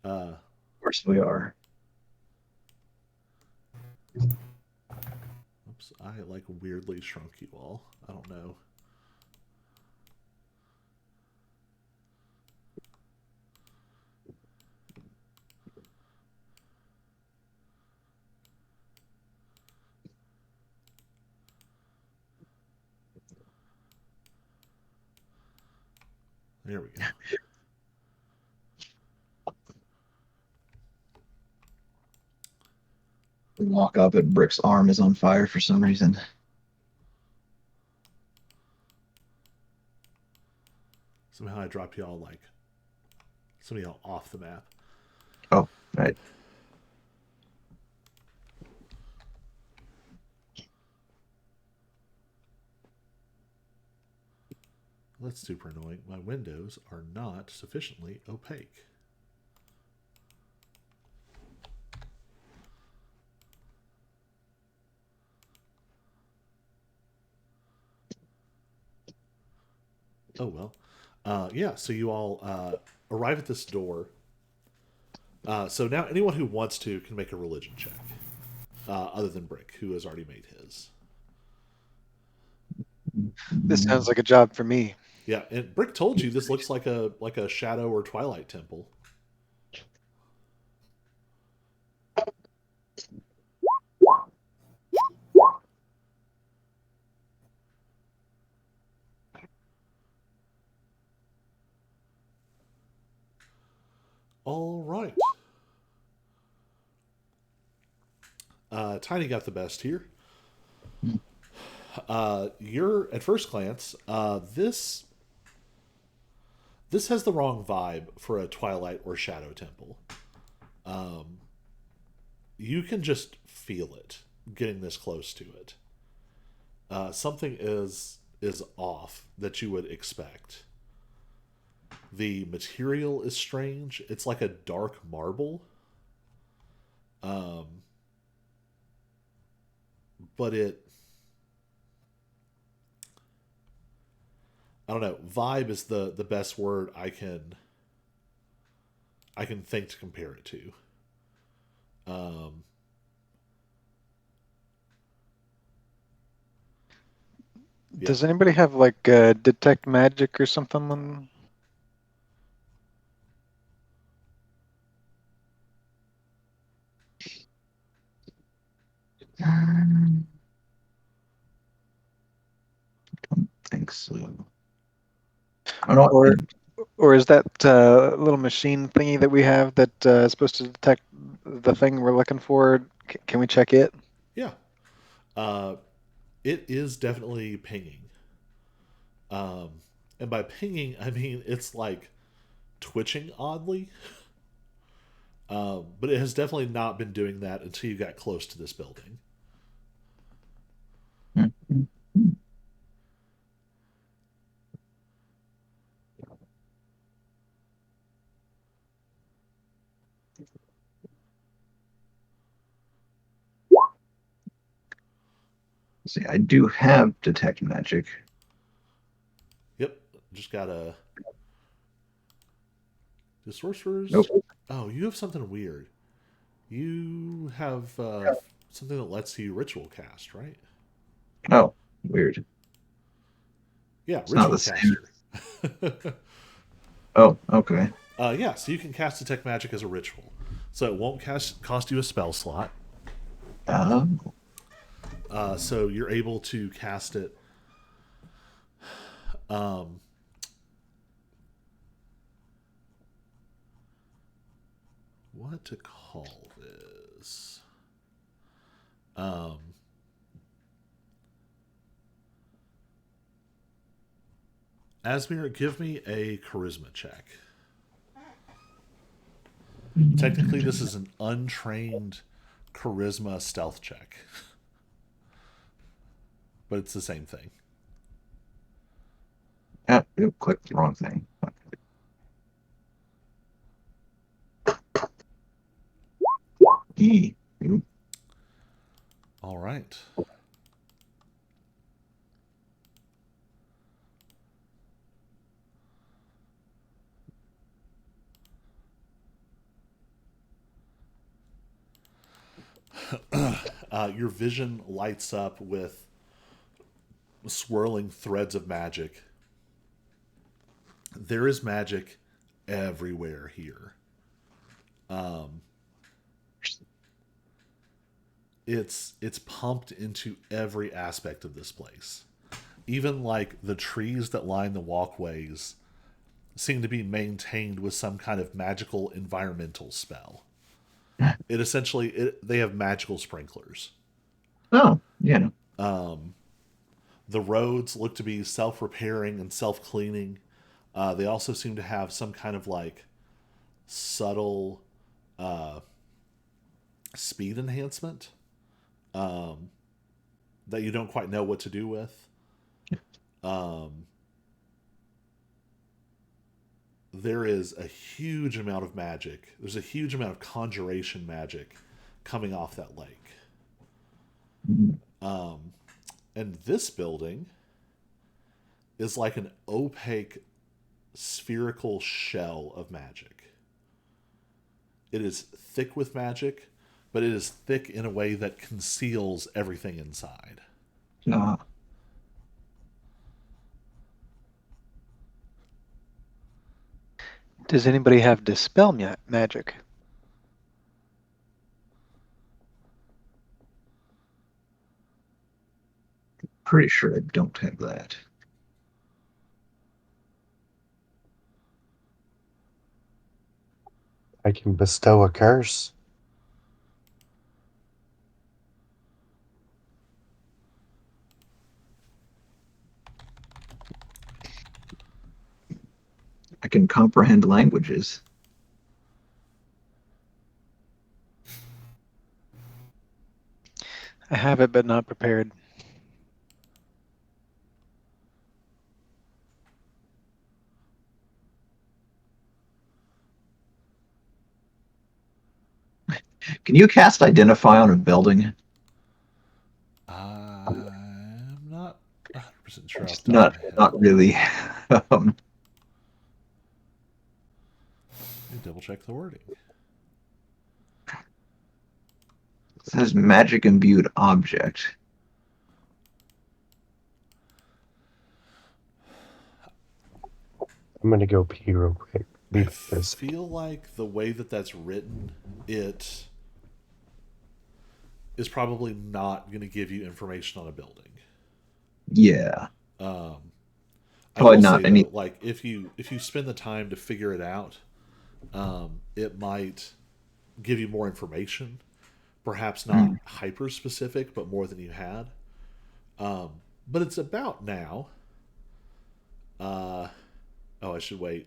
Speaker 3: Of course we are.
Speaker 1: Oops, I like weirdly shrunk you all. I don't know. There we go.
Speaker 3: We walk up and Brick's arm is on fire for some reason.
Speaker 1: Somehow I drop y'all like some of y'all off the map.
Speaker 3: Oh, right.
Speaker 1: That's super annoying. My windows are not sufficiently opaque. Oh well. Yeah, so you all arrive at this door. So now anyone who wants to can make a religion check. Other than Brick, who has already made his.
Speaker 2: This sounds like a job for me.
Speaker 1: Yeah, and Brick told you this looks like a shadow or twilight temple. All right. Tiny got the best here. You're at first glance, this has the wrong vibe for a twilight or shadow temple. You can just feel it getting this close to it. Something is off that you would expect. The material is strange. It's like a dark marble. But I don't know. Vibe is the best word I can think to compare it to. Yeah.
Speaker 2: Does anybody have like detect magic or something?
Speaker 3: Don't think so. I don't
Speaker 2: Or
Speaker 3: know.
Speaker 2: or is that little machine thingy that we have that is supposed to detect the thing we're looking for? Can we check it?
Speaker 1: Yeah. Uh, it is definitely pinging. Um, and by pinging, I mean it's like twitching oddly. But it has definitely not been doing that until you got close to this building.
Speaker 3: See, I do have detect magic.
Speaker 1: Yep, just gotta. The sorcerers.
Speaker 3: Nope.
Speaker 1: Oh, you have something weird. You have something that lets you ritual cast, right?
Speaker 3: Oh, weird.
Speaker 1: Yeah,
Speaker 3: It's not
Speaker 1: ritual
Speaker 3: the same.
Speaker 1: caster.
Speaker 3: Oh, okay.
Speaker 1: Yeah, so you can cast detect magic as a ritual, so it won't cost you a spell slot.
Speaker 3: Um,
Speaker 1: So you're able to cast it. Um, what to call this? Um, Asmir, give me a charisma check. Technically, this is an untrained charisma stealth check, but it's the same thing.
Speaker 3: you clicked the wrong thing. E.
Speaker 1: All right. Your vision lights up with swirling threads of magic. There is magic everywhere here. It's pumped into every aspect of this place. Even like the trees that line the walkways seem to be maintained with some kind of magical environmental spell. It essentially they have magical sprinklers.
Speaker 3: Oh, yeah.
Speaker 1: The roads look to be self-repairing and self-cleaning. They also seem to have some kind of like subtle speed enhancement that you don't quite know what to do with. There is a huge amount of magic. There's a huge amount of conjuration magic coming off that lake. And this building is like an opaque spherical shell of magic. It is thick with magic, but it is thick in a way that conceals everything inside.
Speaker 3: Uh,
Speaker 2: Does anybody have dispel magic?
Speaker 3: pretty sure I don't have that.
Speaker 6: I can bestow a curse.
Speaker 3: I can comprehend languages.
Speaker 2: I have it, but not prepared.
Speaker 3: Can you cast Identify on a building?
Speaker 1: I'm not 100% sure off the top
Speaker 3: Not,
Speaker 1: of my head.
Speaker 3: not really. um,
Speaker 1: Let me double check the wording.
Speaker 3: it says magic imbued object.
Speaker 6: I'm gonna go pee real quick. Be
Speaker 1: I
Speaker 6: this.
Speaker 1: feel like the way that that's written, it is probably not going to give you information on a building.
Speaker 3: Yeah.
Speaker 1: I
Speaker 3: Probably
Speaker 1: will
Speaker 3: not
Speaker 1: say
Speaker 3: any.
Speaker 1: though, like if you spend the time to figure it out, it might give you more information. Perhaps not hyper specific, but more than you had. But it's about now. Oh, I should wait.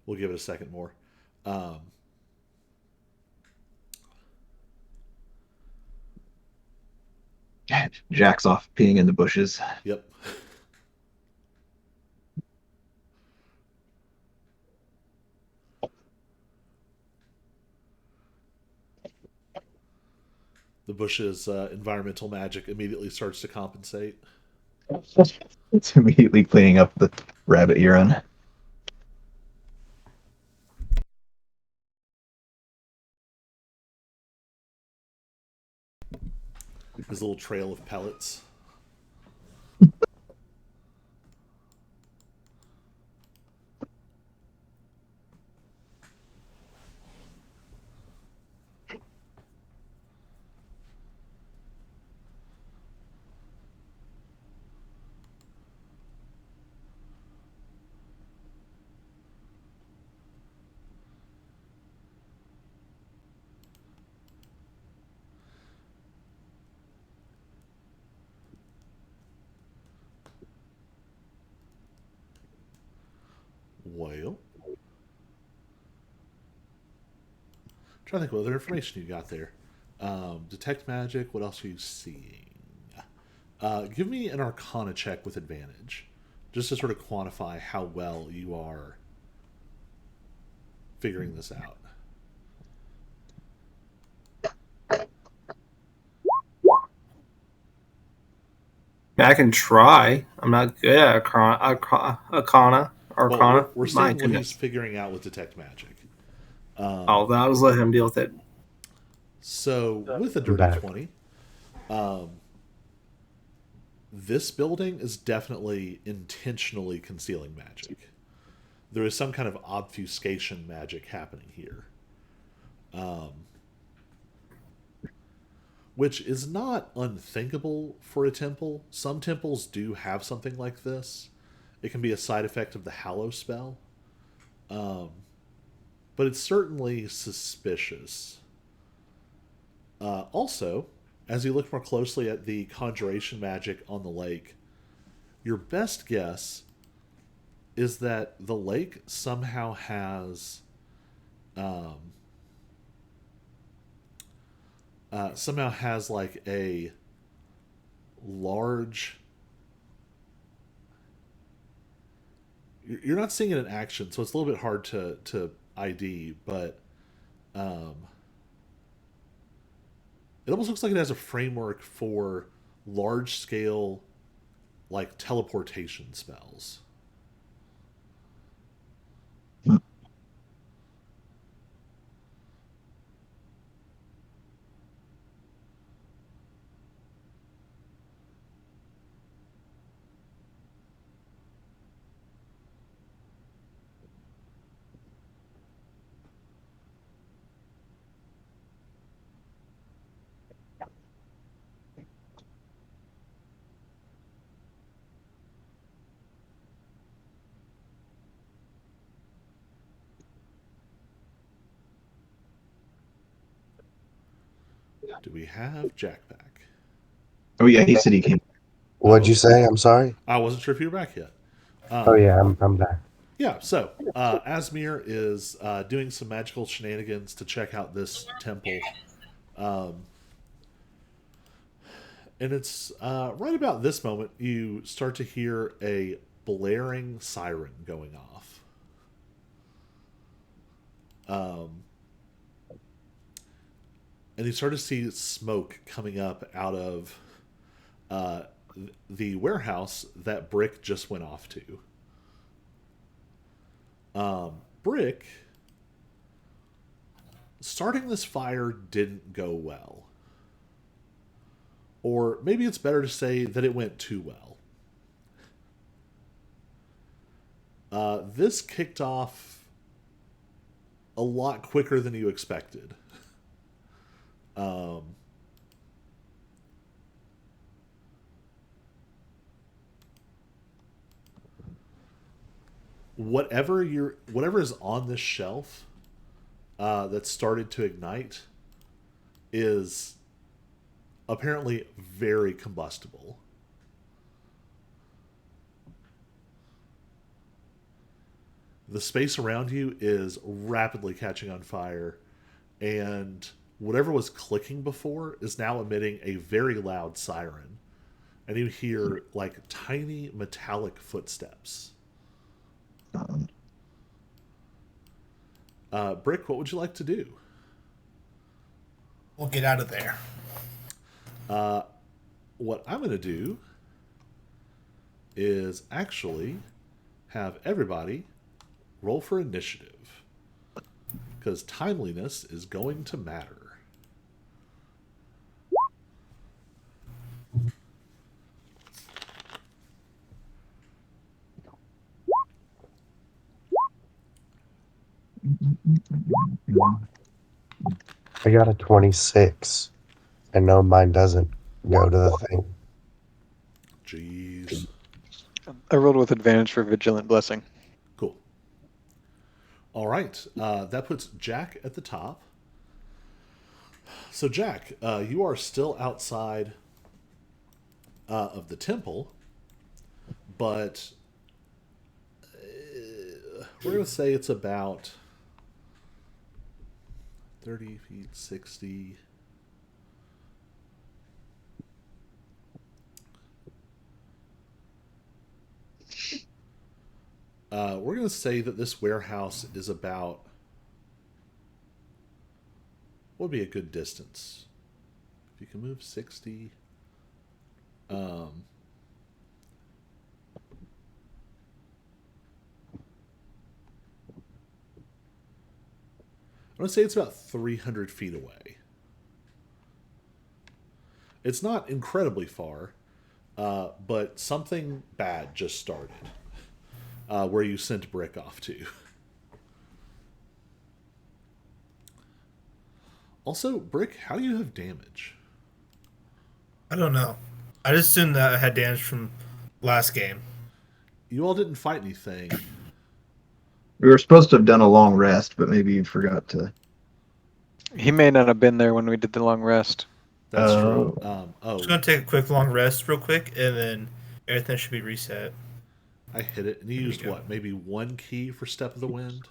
Speaker 1: We'll give it a second more. Um,
Speaker 3: Jack's off peeing in the bushes.
Speaker 1: yep. The bush's environmental magic immediately starts to compensate.
Speaker 3: It's immediately cleaning up the rabbit urine.
Speaker 1: His little trail of pellets. Well, trying to think what other information you got there. Detect magic. What else are you seeing? Give me an Arcana check with advantage, just to sort of quantify how well you are figuring this out.
Speaker 4: I can try. I'm not good at Arcana.
Speaker 1: Well, we're
Speaker 4: My
Speaker 1: seeing what he's
Speaker 4: goodness.
Speaker 1: figuring out with detect magic.
Speaker 4: Oh, that was let him deal with it.
Speaker 1: So with a
Speaker 6: I'm
Speaker 1: dirty
Speaker 6: back.
Speaker 1: 20, this building is definitely intentionally concealing magic. There is some kind of obfuscation magic happening here. Which is not unthinkable for a temple. Some temples do have something like this. It can be a side effect of the Hallow spell. But it's certainly suspicious. Also, as you look more closely at the conjuration magic on the lake, your best guess is that the lake somehow has like a large. You're not seeing it in action, so it's a little bit hard to ID, but it almost looks like it has a framework for large scale like teleportation spells. Do we have Jack back?
Speaker 3: Oh yeah, he said he came.
Speaker 6: What'd you
Speaker 1: Okay.
Speaker 6: say? I'm sorry.
Speaker 1: I wasn't sure if you were back yet.
Speaker 6: Oh yeah, I'm back.
Speaker 1: Yeah, so Asmir is doing some magical shenanigans to check out this temple. And it's right about this moment you start to hear a blaring siren going off. And you start to see smoke coming up out of the warehouse that Brick just went off to. Brick, starting this fire didn't go well. Or maybe it's better to say that it went too well. This kicked off a lot quicker than you expected. Whatever is on this shelf that started to ignite is apparently very combustible. The space around you is rapidly catching on fire, and whatever was clicking before is now emitting a very loud siren. And you hear like tiny metallic footsteps.
Speaker 3: Um,
Speaker 1: Brick, what would you like to do?
Speaker 5: We'll get out of there.
Speaker 1: What I'm going to do is actually have everybody roll for initiative, because timeliness is going to matter.
Speaker 6: I got a 26. I know mine doesn't go to the thing.
Speaker 1: Jeez.
Speaker 2: I rolled with advantage for Vigilant Blessing.
Speaker 1: Cool. All right. That puts Jack at the top. So, Jack, you are still outside of the temple, but we're going to say it's about 30 feet, 60. We're going to say that this warehouse is about, what would be a good distance? If you can move 60. I'm going to say it's about 300 feet away. It's not incredibly far, but something bad just started where you sent Brick off to. Also, Brick, how do you have damage?
Speaker 5: I don't know. I just assumed that I had damage from last game.
Speaker 1: You all didn't fight anything.
Speaker 3: we were supposed to have done a long rest, but maybe you forgot to.
Speaker 2: He may not have been there when we did the long rest.
Speaker 1: That's
Speaker 3: Oh.
Speaker 1: true.
Speaker 5: I'm just gonna take a quick long rest real quick, and then everything should be reset.
Speaker 1: I hit it. And you
Speaker 5: There you
Speaker 1: used
Speaker 5: go.
Speaker 1: what? Maybe one key for Step of the Wind?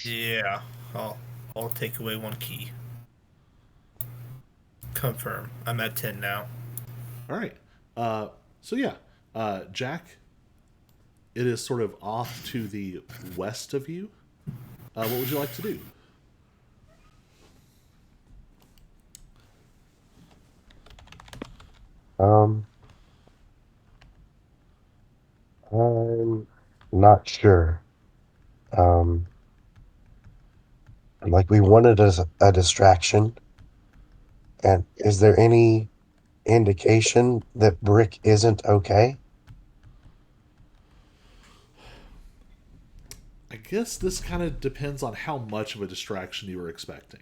Speaker 5: Yeah, I'll take away one key. Confirm. I'm at 10 now.
Speaker 1: All right. So, yeah. Jack, it is sort of off to the west of you. What would you like to do?
Speaker 6: I'm not sure. Like we wanted a distraction, and is there any indication that Brick isn't okay?
Speaker 1: I guess this kind of depends on how much of a distraction you were expecting.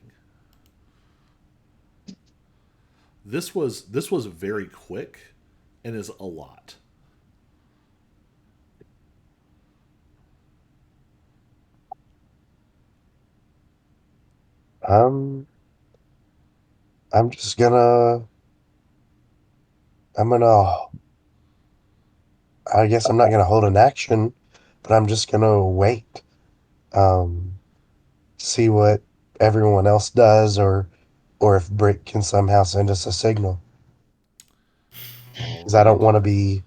Speaker 1: This was very quick and is a lot.
Speaker 6: Um, I'm just gonna. I'm gonna. I guess I'm not gonna hold an action, but I'm just gonna wait. Um, See what everyone else does, or if Brick can somehow send us a signal.
Speaker 1: All
Speaker 6: Because I don't
Speaker 1: right.
Speaker 6: want to be.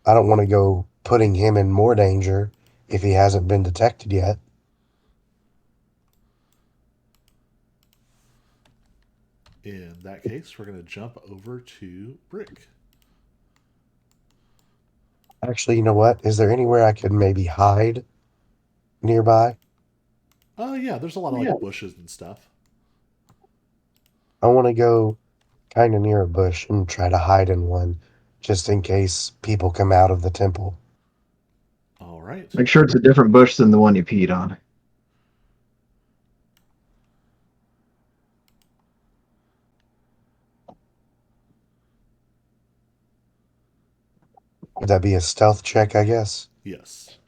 Speaker 6: I don't want to go putting him in more danger if he hasn't been detected yet.
Speaker 1: In that case, we're going to jump over to Brick.
Speaker 6: Actually, you know what? Is there anywhere I could maybe hide nearby?
Speaker 1: Yeah, there's a lot of
Speaker 6: Yeah.
Speaker 1: like bushes and stuff.
Speaker 6: I want to go kind of near a bush and try to hide in one, just in case people come out of the temple.
Speaker 1: All right.
Speaker 3: Make sure it's a different bush than the one you peed on.
Speaker 6: Would that be a stealth check, I guess?
Speaker 1: Yes.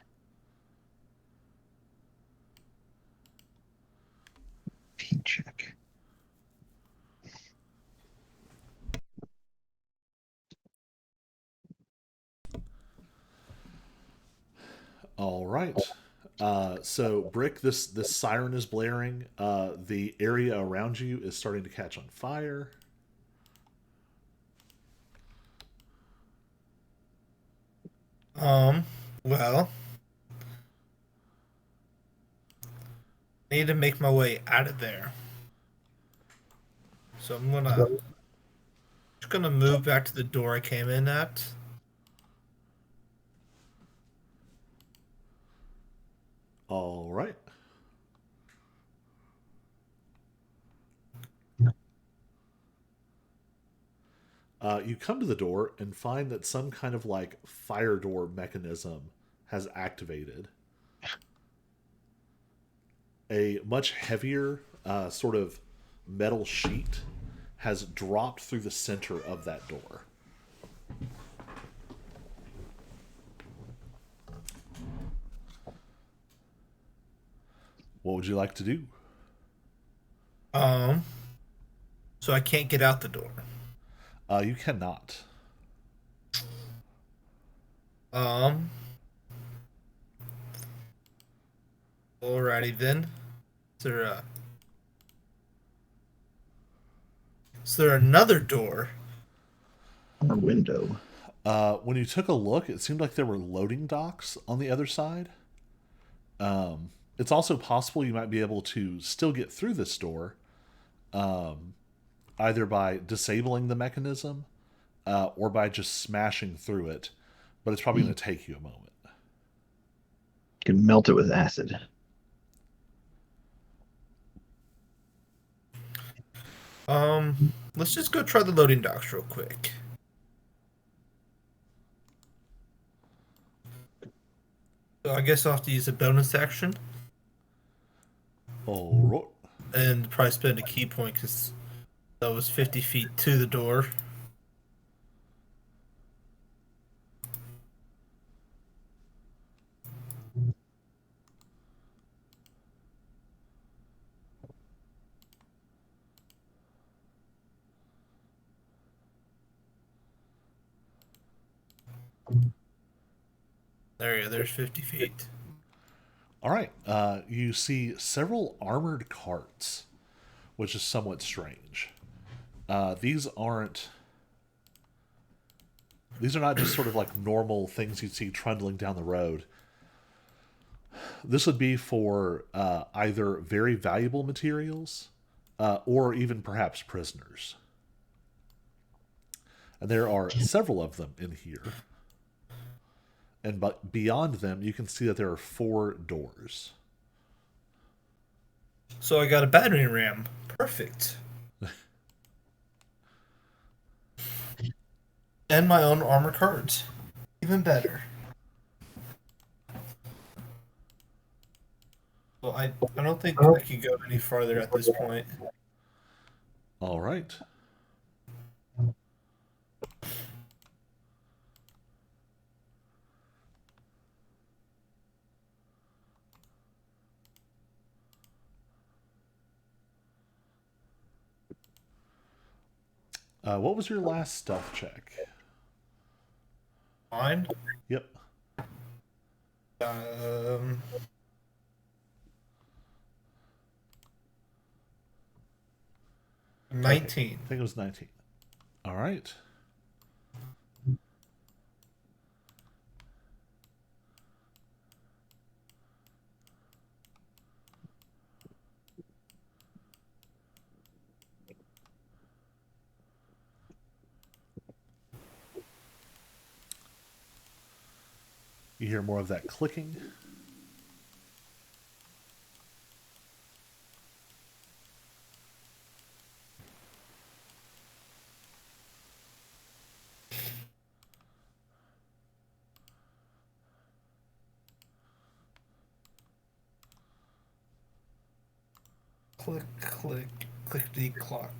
Speaker 3: Pee check.
Speaker 1: right. So Brick, this siren is blaring. The area around you is starting to catch on fire.
Speaker 5: Um, well, I need to make my way out of there. So I'm gonna just gonna move back to the door I came in at.
Speaker 1: All right. You come to the door and find that some kind of like fire door mechanism has activated. A much heavier sort of metal sheet has dropped through the center of that door. What would you like to do?
Speaker 5: Um, so I can't get out the door.
Speaker 1: You cannot.
Speaker 5: Um, alrighty then. Is there a is there another door?
Speaker 3: On a window.
Speaker 1: When you took a look, it seemed like there were loading docks on the other side. It's also possible you might be able to still get through this door, either by disabling the mechanism or by just smashing through it. But it's probably going to take you a moment.
Speaker 3: You can melt it with acid.
Speaker 5: Let's just go try the loading docks real quick. So I guess I'll have to use a bonus action
Speaker 1: All right.
Speaker 5: and probably spend a key point because that was 50 feet to the door. There you go, there's 50 feet.
Speaker 1: All right. You see several armored carts, which is somewhat strange. These aren't. These are not just sort of like normal things you'd see trundling down the road. This would be for either very valuable materials or even perhaps prisoners. And there are several of them in here. And but beyond them, you can see that there are 4 doors.
Speaker 5: So I got a battering ram. Perfect. And my own armor cards. Even better. Well, I don't think I could go any farther at this point.
Speaker 1: All right. What was your last stealth check?
Speaker 5: Mine?
Speaker 1: Yep.
Speaker 5: Um, 19.
Speaker 1: I think it was 19. All right. You hear more of that clicking.
Speaker 5: Click, click, clickety clock.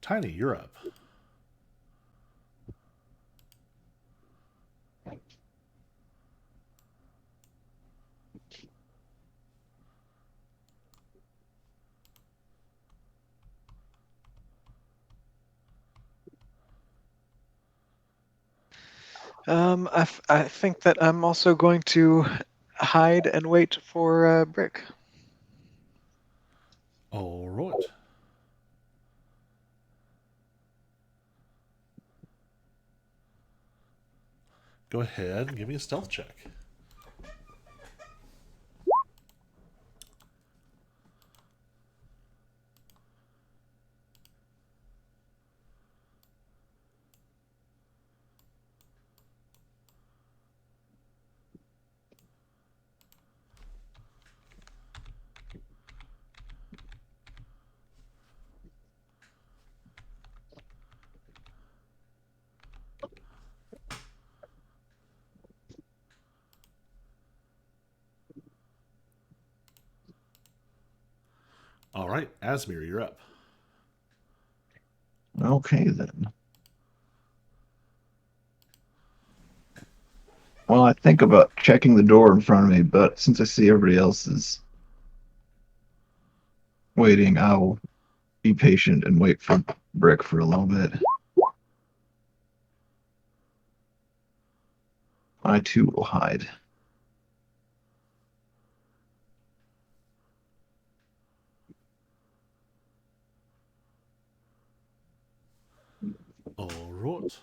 Speaker 1: Tiny, you're up.
Speaker 2: I think that I'm also going to hide and wait for Brick.
Speaker 1: All right. Go ahead and give me a stealth check. All right, Asmir, you're up.
Speaker 3: Okay, then. Well, I think about checking the door in front of me, but since I see everybody else is waiting, I'll be patient and wait for Brick for a little bit. I too will hide.
Speaker 1: All right.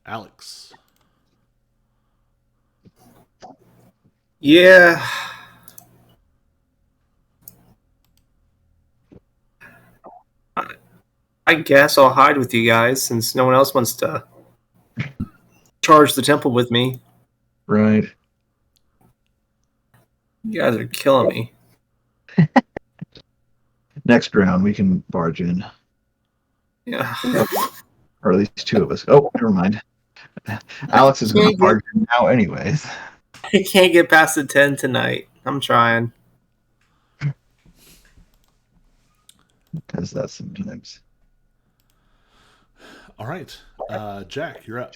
Speaker 1: Alex.
Speaker 4: Yeah. I guess I'll hide with you guys since no one else wants to charge the temple with me.
Speaker 3: Right.
Speaker 4: You guys are killing me.
Speaker 3: Next round, we can barge in.
Speaker 4: Yeah.
Speaker 3: Or at least two of us. Oh, never mind. Alex is going to barge in now, anyways.
Speaker 4: I can't get past the 10 tonight. I'm trying.
Speaker 3: Does that sometimes.
Speaker 1: All right. Jack, you're up.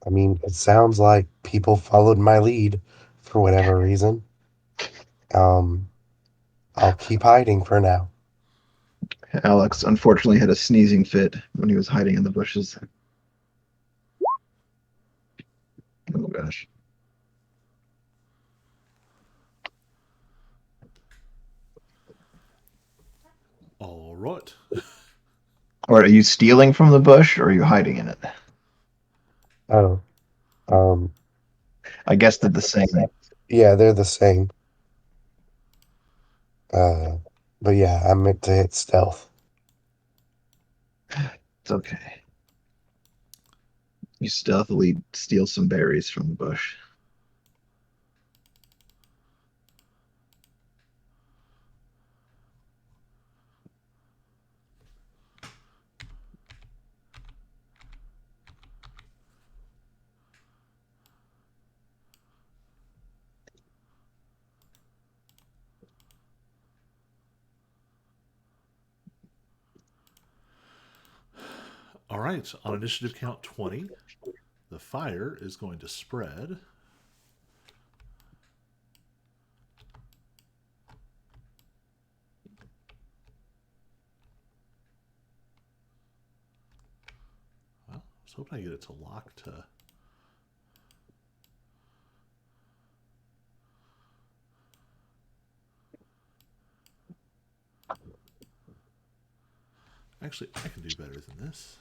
Speaker 6: I mean, it sounds like people followed my lead for whatever reason. Um, I'll keep hiding for now.
Speaker 3: Alex unfortunately had a sneezing fit when he was hiding in the bushes. Oh gosh.
Speaker 1: All right.
Speaker 3: Or are you stealing from the bush or are you hiding in it?
Speaker 6: Oh, um,
Speaker 3: I guess they're the same.
Speaker 6: yeah, they're the same. But yeah, I meant to hit stealth.
Speaker 3: It's okay. You stealthily steal some berries from the bush.
Speaker 1: All right. On initiative count 20, the fire is going to spread. Well, I was hoping I get it to lock to. Actually, I can do better than this.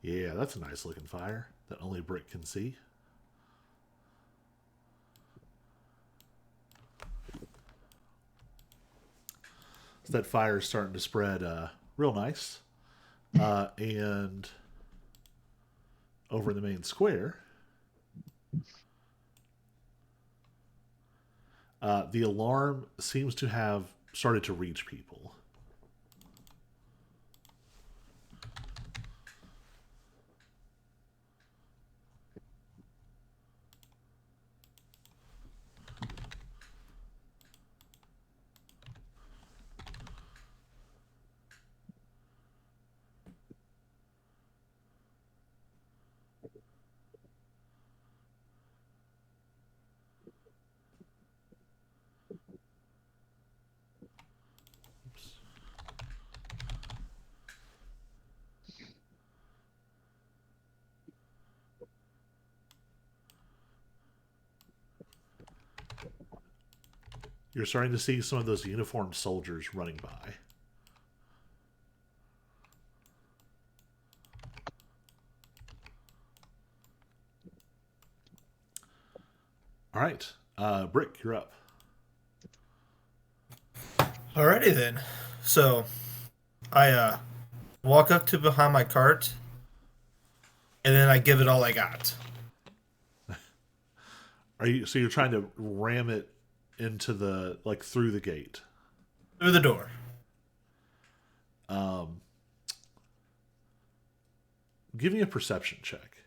Speaker 1: Yeah, that's a nice looking fire that only Brick can see. So that fire is starting to spread real nice. And over in the main square, the alarm seems to have started to reach people. You're starting to see some of those uniformed soldiers running by. All right, Brick, you're up.
Speaker 5: Alrighty then. So I walk up to behind my cart, and then I give it all I got.
Speaker 1: So you're trying to ram it into the through the gate?
Speaker 5: Through the door.
Speaker 1: Give me a perception check.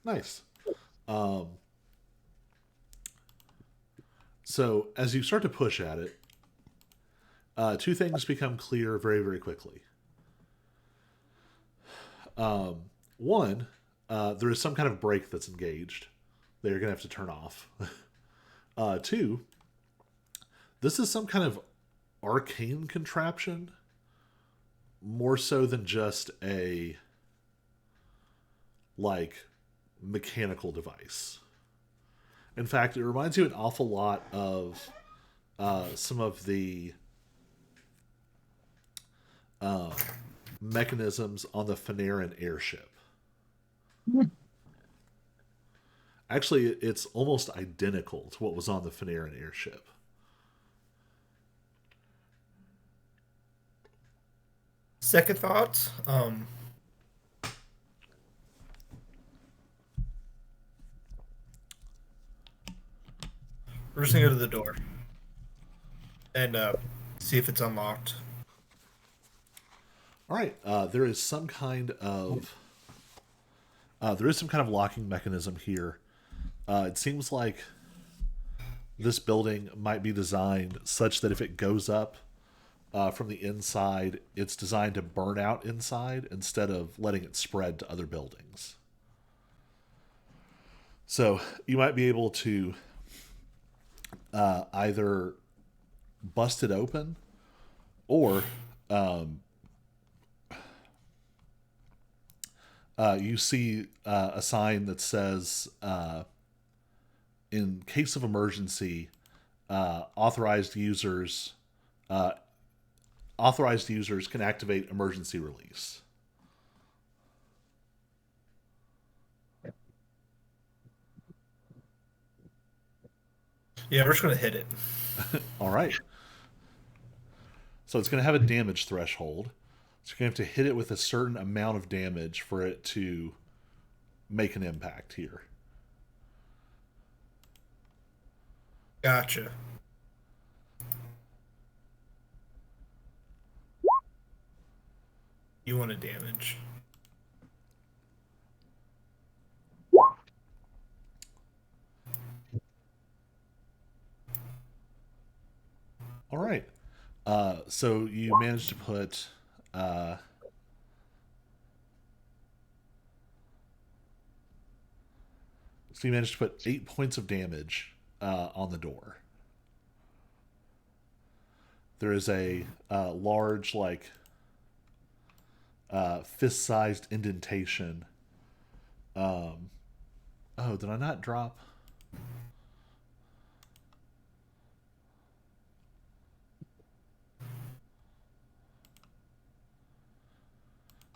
Speaker 1: Nice. So as you start to push at it, two things become clear very, very quickly. One, there is some kind of brake that's engaged that you're going to have to turn off. Two, this is some kind of arcane contraption, more so than just a mechanical device. In fact, it reminds you an awful lot of some of the mechanisms on the Fanarin airship. Actually, it's almost identical to what was on the Fanarin airship.
Speaker 5: Second thought, we're just gonna go to the door and see if it's unlocked.
Speaker 1: All right, there is some kind of locking mechanism here. It seems like this building might be designed such that if it goes up from the inside, it's designed to burn out inside instead of letting it spread to other buildings. So you might be able to either bust it open, or you see a sign that says, in case of emergency, authorized users can activate emergency release.
Speaker 5: Yeah, we're just gonna hit it.
Speaker 1: All right. So it's going to have a damage threshold. So you're going to have to hit it with a certain amount of damage for it to make an impact here.
Speaker 5: Gotcha. You want a damage?
Speaker 1: All right. So you managed to put so you managed to put 8 points of damage on the door. There is a large, fist-sized indentation. Oh, did I not drop?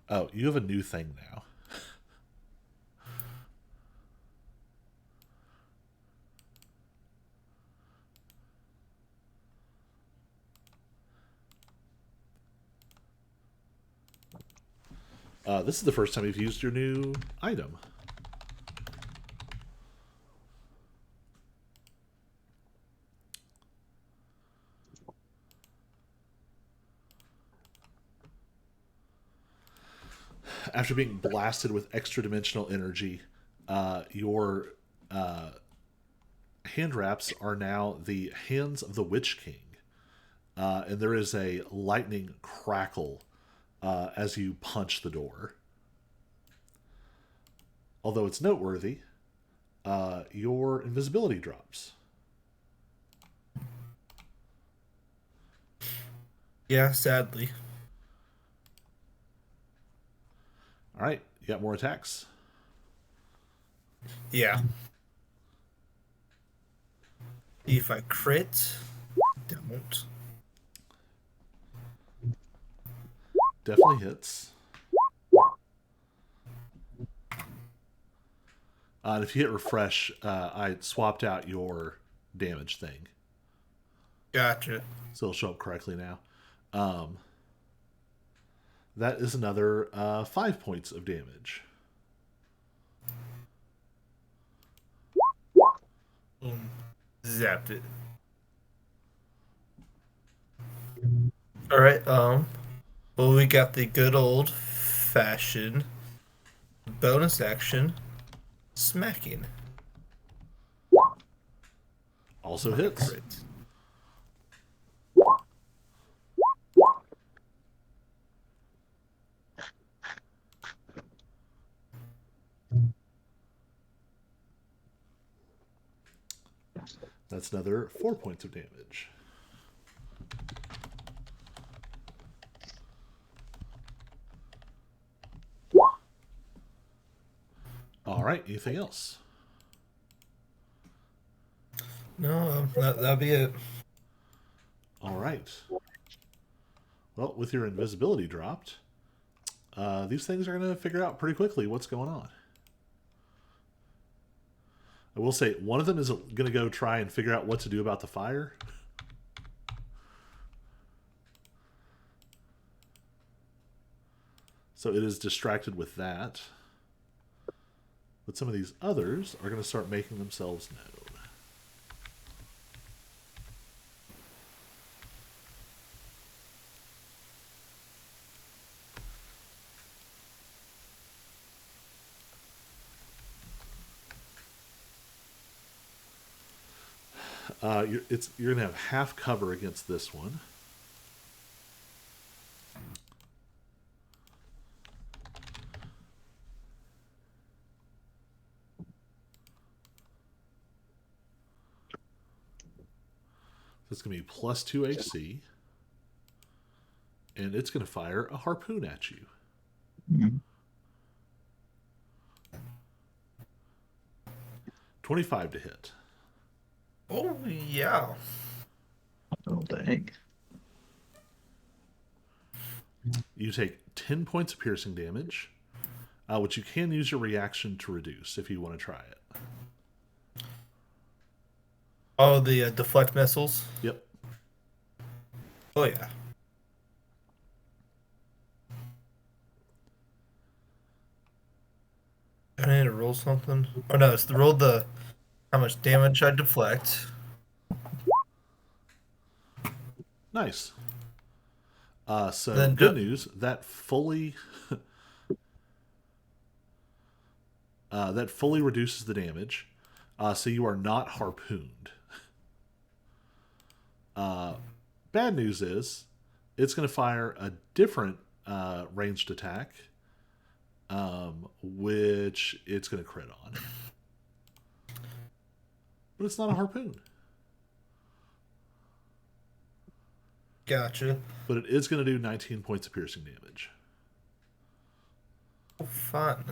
Speaker 1: Oh, you have a new thing now. This is the first time you've used your new item. After being blasted with extra dimensional energy, your hand wraps are now the hands of the Witch King. And there is a lightning crackle as you punch the door. Although it's noteworthy, your invisibility drops.
Speaker 5: Yeah, sadly.
Speaker 1: All right, you got more attacks.
Speaker 5: Yeah. See if I crit. Don't.
Speaker 1: Definitely hits. And if you hit refresh, I swapped out your damage thing,
Speaker 5: Gotcha.
Speaker 1: so it'll show up correctly now. That is another 5 points of damage.
Speaker 5: Boom. Zapped it. Alright, well, we got the good old fashioned bonus action smacking.
Speaker 1: Also hits.
Speaker 5: Crit.
Speaker 1: That's another 4 points of damage. All right, anything else?
Speaker 5: No, that'll be it.
Speaker 1: All right. Well, with your invisibility dropped, these things are going to figure out pretty quickly what's going on. I will say, one of them is going to go try and figure out what to do about the fire. So it is distracted with that. But some of these others are going to start making themselves known. You're going to have half cover against this one. So it's going to be +2 AC. And it's going to fire a harpoon at you.
Speaker 3: Mhm.
Speaker 1: 25 to hit.
Speaker 5: Oh, yeah.
Speaker 3: Oh, dang.
Speaker 1: You take 10 points of piercing damage, which you can use your reaction to reduce if you want to try it.
Speaker 5: Oh, the deflect missiles.
Speaker 1: Yep.
Speaker 5: Oh, yeah. I need to roll something. Oh, no, it's the roll the how much damage I deflect.
Speaker 1: Nice. So
Speaker 5: Then
Speaker 1: good news, that fully reduces the damage. So you are not harpooned. Bad news is it's going to fire a different ranged attack, which it's going to crit on. But it's not a harpoon.
Speaker 5: Gotcha.
Speaker 1: But it is going to do 19 points of piercing damage.
Speaker 5: Oh, fun.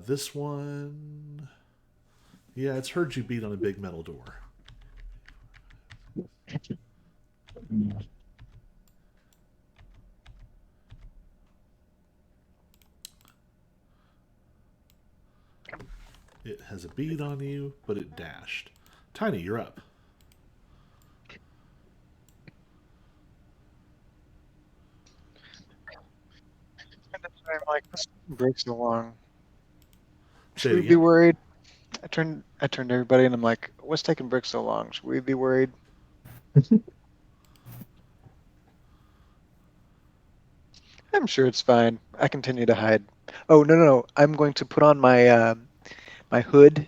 Speaker 1: This one... Yeah, it's heard you beat on a big metal door. It has a bead on you, but it dashed. Tiny, you're up.
Speaker 2: I'm like, this breaks along.
Speaker 1: Say
Speaker 2: Should
Speaker 1: it
Speaker 2: we be
Speaker 1: again.
Speaker 2: worried? I turned to everybody and I'm like, what's taking Brick so long? Should we be worried? I'm sure it's fine. I continue to hide. Oh, no, no, no. I'm going to put on my hood,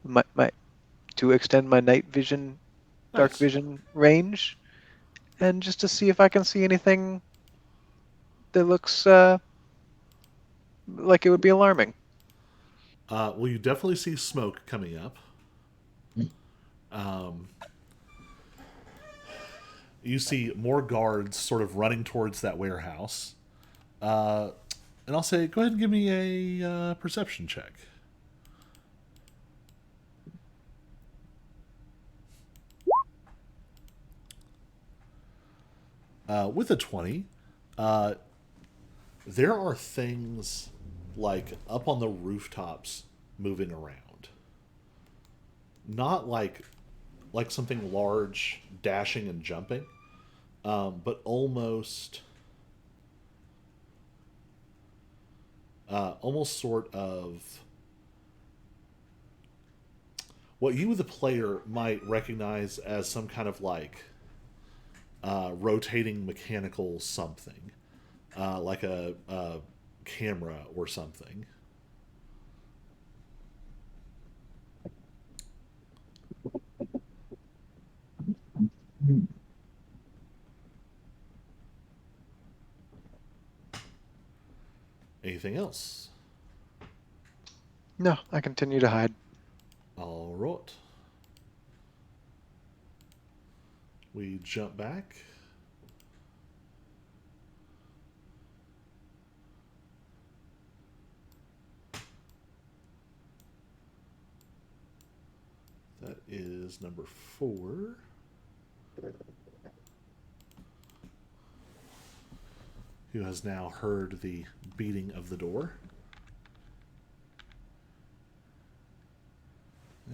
Speaker 2: my to extend my night vision, dark
Speaker 1: Nice.
Speaker 2: vision range, and just to see if I can see anything that looks like it would be alarming.
Speaker 1: Well, you definitely see smoke coming up. Um, you see more guards sort of running towards that warehouse. Uh, and I'll say, go ahead and give me a perception check. With a 20, uh, there are things like up on the rooftops moving around. Not like something large dashing and jumping, but almost sort of what you, the player, might recognize as some kind of like rotating mechanical something, like a camera or something. Anything else?
Speaker 2: No, I continue to hide.
Speaker 1: All right. We jump back. That is number 4. Who has now heard the beating of the door.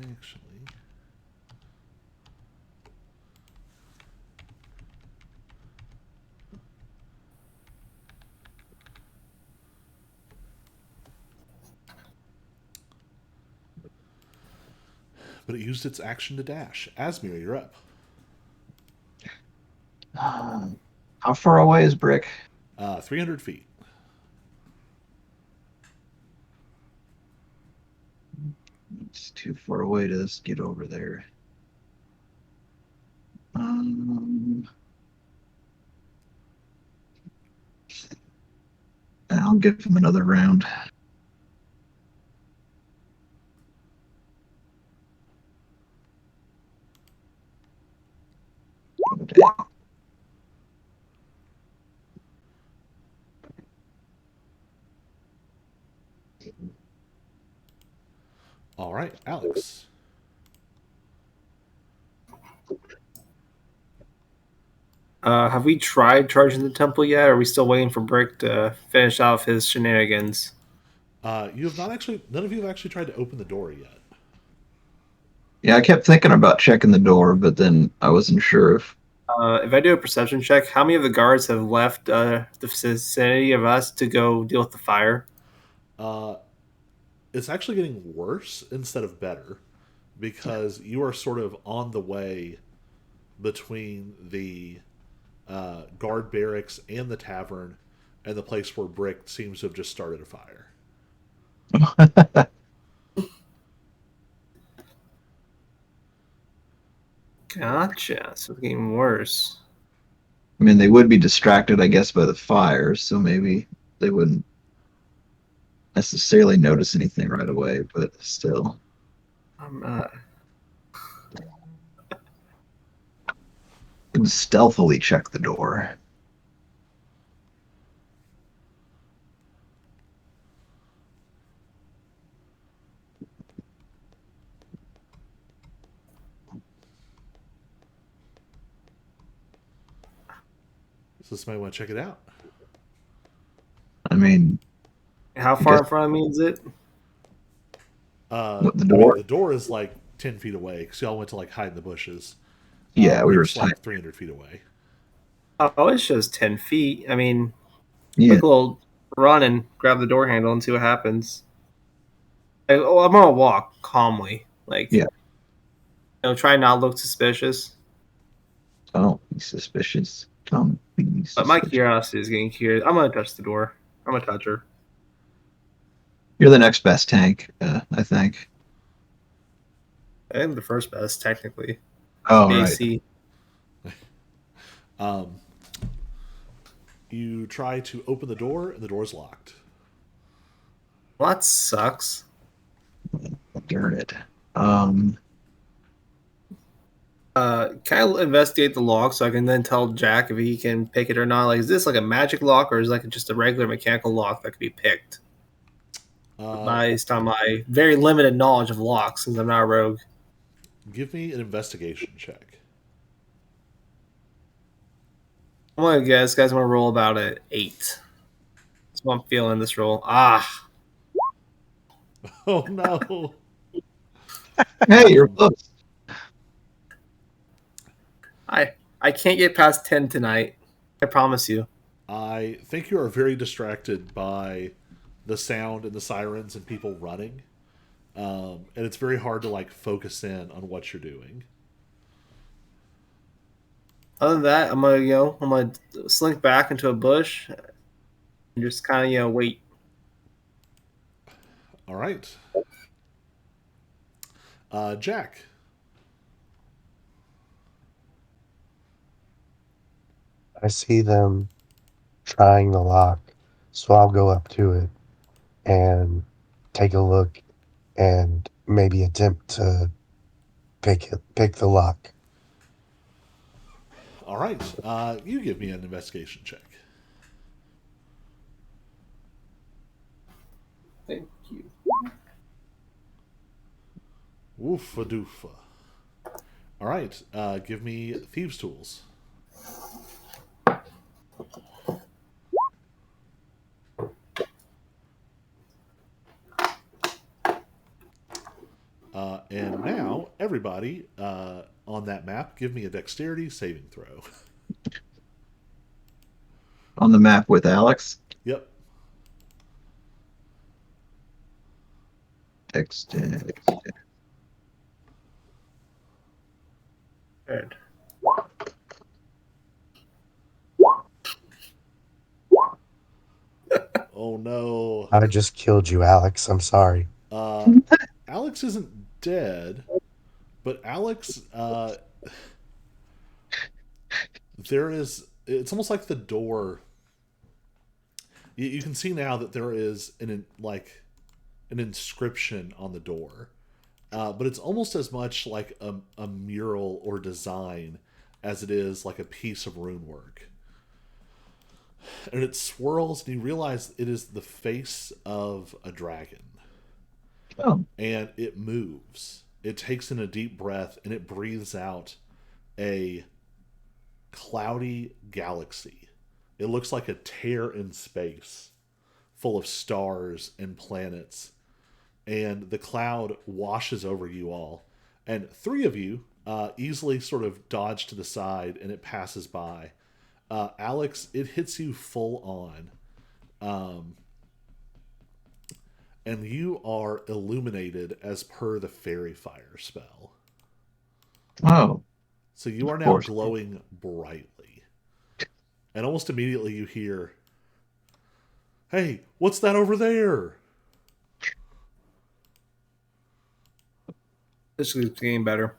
Speaker 1: Actually, but it used its action to dash. Asmir, you're up.
Speaker 3: How far away is Brick?
Speaker 1: 300 feet.
Speaker 3: It's too far away to just get over there. I'll give him another round.
Speaker 1: All right, Alex.
Speaker 4: Have we tried charging the temple yet? Or are we still waiting for Brick to finish off his shenanigans?
Speaker 1: You have not actually. None of you have actually tried to open the door yet.
Speaker 3: Yeah, I kept thinking about checking the door, but then I wasn't sure
Speaker 4: If I do a perception check, how many of the guards have left the vicinity of us to go deal with the fire?
Speaker 1: Uh, it's actually getting worse instead of better because you are sort of on the way between the guard barracks and the tavern and the place where Brick seems to have just started a fire.
Speaker 3: if.
Speaker 4: Gotcha. So it's getting worse.
Speaker 3: I mean, they would be distracted, I guess, by the fire, so maybe they wouldn't necessarily notice anything right away, but still.
Speaker 4: I'm
Speaker 3: You can stealthily check the door.
Speaker 1: So somebody want to check it out?
Speaker 3: I mean,
Speaker 4: How
Speaker 3: I
Speaker 4: far
Speaker 3: guess
Speaker 4: in front of me is it?
Speaker 3: What, the
Speaker 1: I mean,
Speaker 3: door?
Speaker 1: the door is like 10 feet away because y'all went to like hide in the bushes.
Speaker 3: Yeah, we were
Speaker 1: Roof's like 300 feet away.
Speaker 4: Oh, it's just 10 feet. I mean,
Speaker 3: Yeah.
Speaker 4: quick little run and grab the door handle and see what happens. I'm gonna walk calmly, like,
Speaker 3: Yeah.
Speaker 4: try and not look suspicious.
Speaker 3: Don't be suspicious. Don't be
Speaker 4: But my
Speaker 3: suspicious.
Speaker 4: curiosity is getting curious. I'm gonna touch the door. I'm gonna touch her.
Speaker 3: You're the next best tank, I think.
Speaker 4: I think the first best, technically.
Speaker 3: Oh, right.
Speaker 4: AC.
Speaker 1: Um, you try to open the door, and the door's locked.
Speaker 4: Well, that sucks.
Speaker 3: Darn it.
Speaker 4: Can I investigate the lock so I can then tell Jack if he can pick it or not? Like, is this like a magic lock or is it like just a regular mechanical lock that could be picked? Based on my very limited knowledge of locks, since I'm not a rogue.
Speaker 1: Give me an investigation check.
Speaker 4: I'm gonna guess, guys. I'm gonna roll about an 8. That's what I'm feeling this roll.
Speaker 1: Oh no!
Speaker 3: Hey, you're close.
Speaker 4: I can't get past 10 tonight. I promise you.
Speaker 1: I think you are very distracted by the sound and the sirens and people running, and it's very hard to like focus in on what you're doing.
Speaker 4: Other than that, I'm gonna slink back into a bush and just kind of wait.
Speaker 1: All right, Jack.
Speaker 6: I see them trying the lock, so I'll go up to it and take a look and maybe attempt to pick the lock.
Speaker 1: All right, you give me an investigation check.
Speaker 4: Thank you.
Speaker 1: Woofa doofa. All right, give me thieves' tools. And now, everybody on that map, give me a dexterity saving throw.
Speaker 3: On the map with Alex.
Speaker 1: Yep.
Speaker 3: Text.
Speaker 4: Good.
Speaker 1: Oh no.
Speaker 6: I just killed you, Alex. I'm sorry.
Speaker 1: Alex isn't dead, but Alex, there is. It's almost like the door. You can see now that there is an inscription on the door, but it's almost as much like a mural or design as it is like a piece of rune work. And it swirls, and you realize it is the face of a dragon.
Speaker 3: Oh,
Speaker 1: And it moves. It takes in a deep breath and it breathes out a cloudy galaxy. It looks like a tear in space full of stars and planets. And the cloud washes over you all. And three of you easily sort of dodge to the side and it passes by. Alex, it hits you full on. And you are illuminated as per the fairy fire spell.
Speaker 3: oh,
Speaker 1: So you are
Speaker 3: of
Speaker 1: now
Speaker 3: course.
Speaker 1: glowing brightly. And almost immediately you hear, "Hey, what's that over there?"
Speaker 4: This is getting better.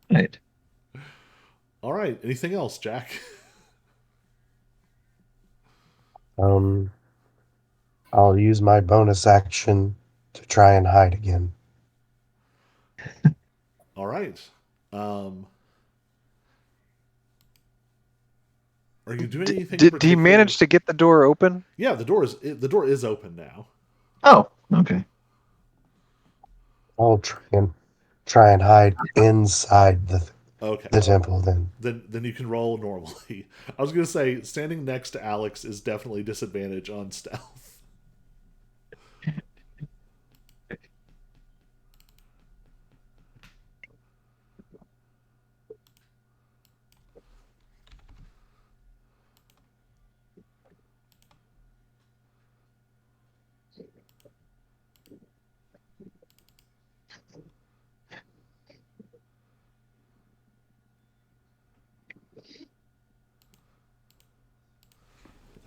Speaker 3: Right.
Speaker 1: All right, anything else, Jack?
Speaker 6: I'll use my bonus action to try and hide again.
Speaker 1: All right. Are you doing anything
Speaker 2: Did he
Speaker 1: particular?
Speaker 2: manage to get the door open?
Speaker 1: Yeah, the door is open now.
Speaker 3: Oh, okay.
Speaker 6: I'll try and hide inside
Speaker 1: Okay.
Speaker 6: the temple then.
Speaker 1: Then you can roll normally. I was gonna say standing next to Alex is definitely disadvantage on stealth.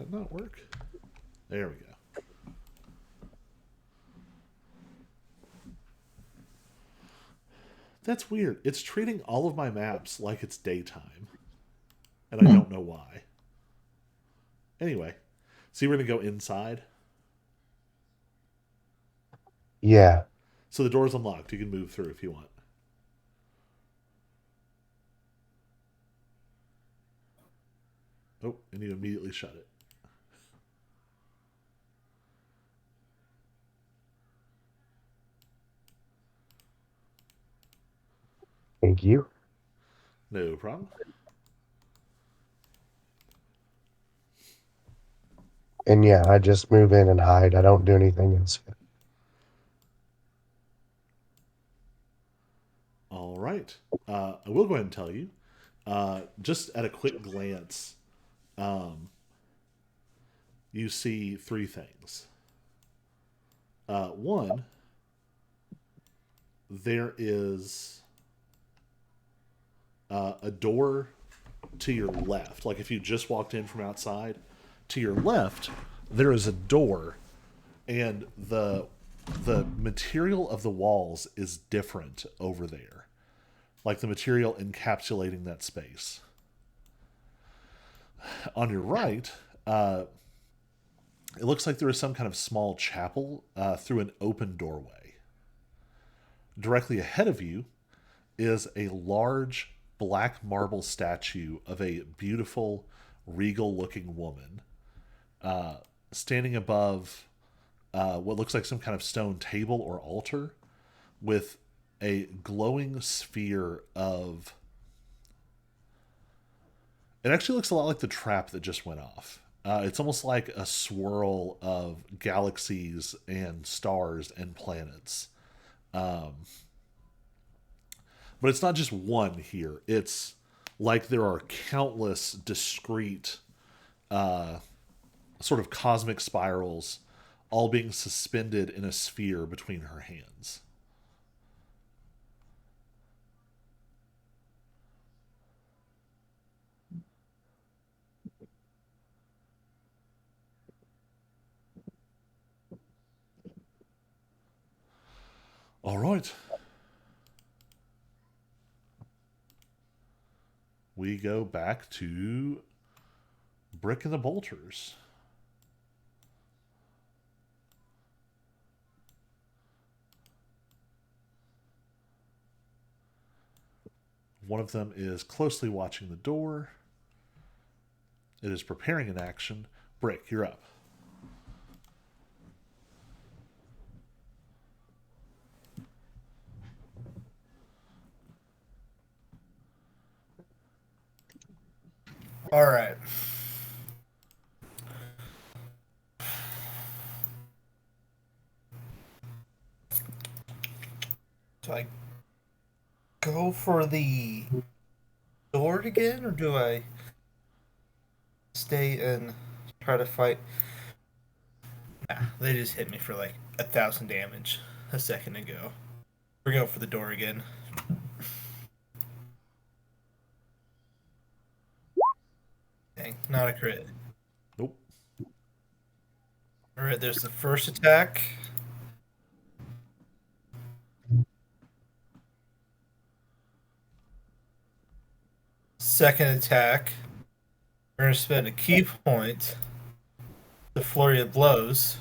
Speaker 1: that not work? There we go. That's weird. It's treating all of my maps like it's daytime. And I don't know why. Anyway, so we're going to go inside.
Speaker 6: Yeah.
Speaker 1: So the door's unlocked. You can move through if you want. Oh, and you immediately shut it.
Speaker 6: Thank you.
Speaker 1: No problem.
Speaker 6: And yeah, I just move in and hide. I don't do anything else.
Speaker 1: All right. I will go ahead and tell you, just at a quick glance, you see three things. One, there is a door to your left. Like if you just walked in from outside, to your left, there is a door, and the material of the walls is different over there. Like the material encapsulating that space. On your right, it looks like there is some kind of small chapel through an open doorway. Directly ahead of you is a large black marble statue of a beautiful, regal-looking woman standing above what looks like some kind of stone table or altar with a glowing sphere of... It actually looks a lot like the trap that just went off. It's almost like a swirl of galaxies and stars and planets. But it's not just one here. It's like there are countless discrete sort of cosmic spirals all being suspended in a sphere between her hands. All right. We go back to Brick and the Bolters. One of them is closely watching the door. It is preparing an action. Brick, you're up.
Speaker 5: All right. So I go for the sword again, or do I stay and try to fight? Nah, they just hit me for like 1,000 damage a second ago. We're going for the door again. Dang, not a crit.
Speaker 1: Nope.
Speaker 5: All right, there's the first attack. Second attack. We're going to spend a key point. The flurry of blows.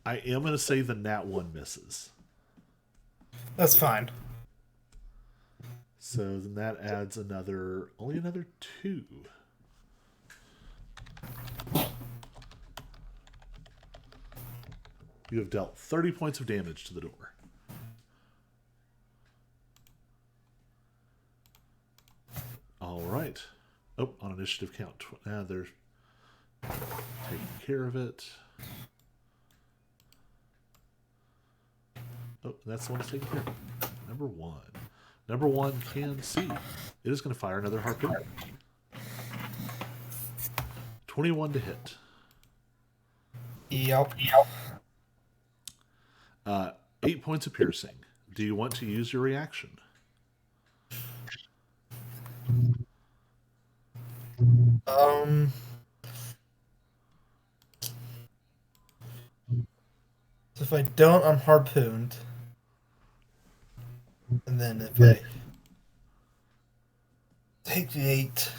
Speaker 1: I am going to say the nat 1 misses.
Speaker 5: That's fine.
Speaker 1: So then that adds only another 2. You have dealt 30 points of damage to the door. All right. Oh, on initiative count. They're taking care of it. Oh, that's the one that's taken care of. Number 1. Number 1 can see. It is going to fire another harpoon. 21 to hit.
Speaker 5: Yep.
Speaker 1: 8 points of piercing. Do you want to use your reaction?
Speaker 5: Um. So if I don't, I'm harpooned. And then if I take the 8,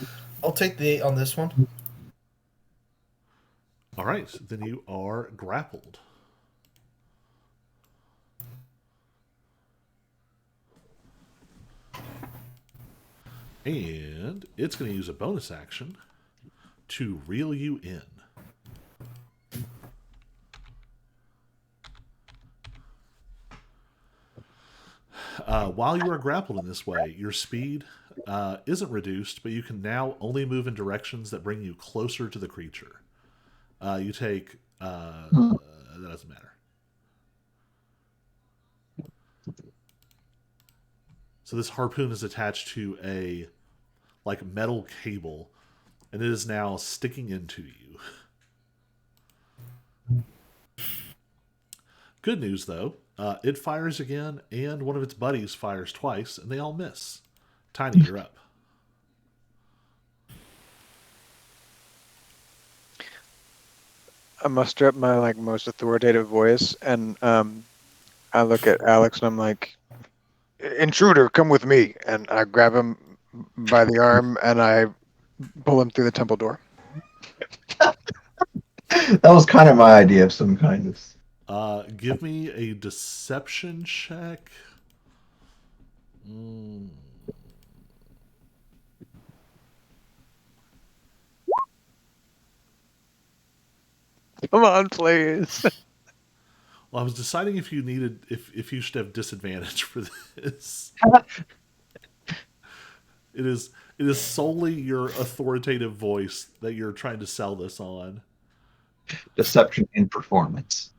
Speaker 5: I'll take the 8 on this one.
Speaker 1: All right, then you are grappled. And it's going to use a bonus action to reel you in. While you are grappled in this way, your speed isn't reduced, but you can now only move in directions that bring you closer to the creature. You take... that doesn't matter. So this harpoon is attached to a metal cable, and it is now sticking into you. Good news, though. It fires again, and one of its buddies fires twice, and they all miss. Tiny, you're up.
Speaker 2: I muster up my most authoritative voice, and I look at Alex and I'm like, "Intruder, come with me!" And I grab him by the arm and I pull him through the temple door.
Speaker 3: That was kind of my idea of some kind of.
Speaker 1: Give me a deception check.
Speaker 2: Come on, please.
Speaker 1: Well, I was deciding if you should have disadvantage for this. It is solely your authoritative voice that you're trying to sell this on.
Speaker 3: Deception in performance.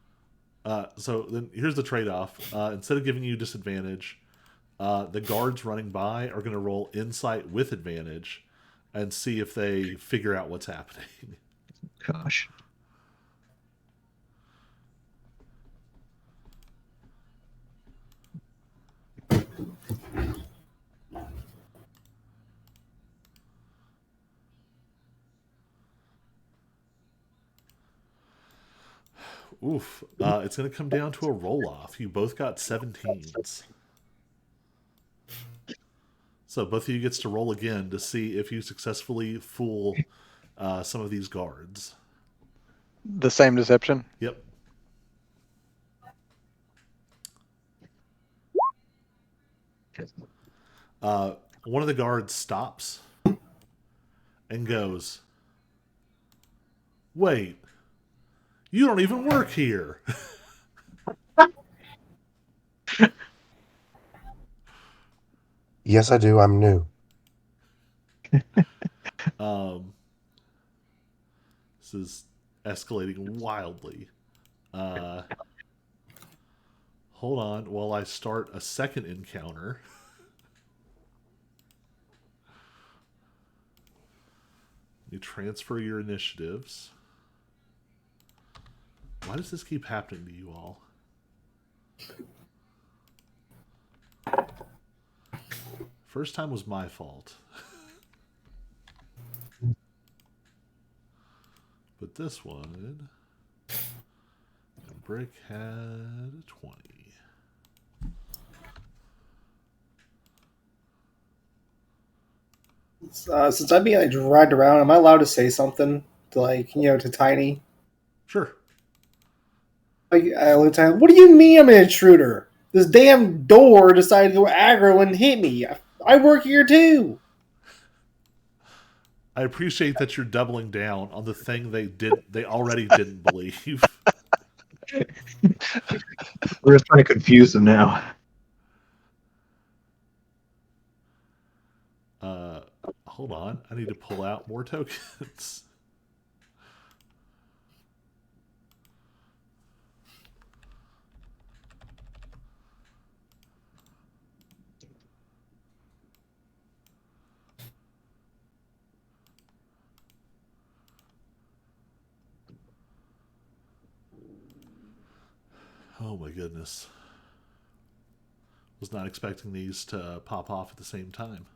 Speaker 1: So then here's the trade-off. Instead of giving you disadvantage, the guards running by are going to roll insight with advantage and see if they figure out what's happening.
Speaker 3: Gosh.
Speaker 1: Oof. It's going to come down to a roll-off. You both got 17s. So both of you gets to roll again to see if you successfully fool some of these guards.
Speaker 2: The same deception?
Speaker 1: Yep. One of the guards stops and goes, "Wait, you don't even work here."
Speaker 6: Yes, I do. I'm new.
Speaker 1: This is escalating wildly. Hold on while I start a second encounter. You transfer your initiatives. Why does this keep happening to you all? First time was my fault. But this one, Brick had 20.
Speaker 4: Since I'm being dragged around, am I allowed to say something to to Tiny?
Speaker 1: Sure.
Speaker 4: I look at Tiny. What do you mean I'm an intruder? This damn door decided to go aggro and hit me. I work here too.
Speaker 1: I appreciate that you're doubling down on the thing they already didn't believe.
Speaker 3: We're just trying to confuse them now.
Speaker 1: Hold on. I need to pull out more tokens. Oh my goodness. Was not expecting these to pop off at the same time.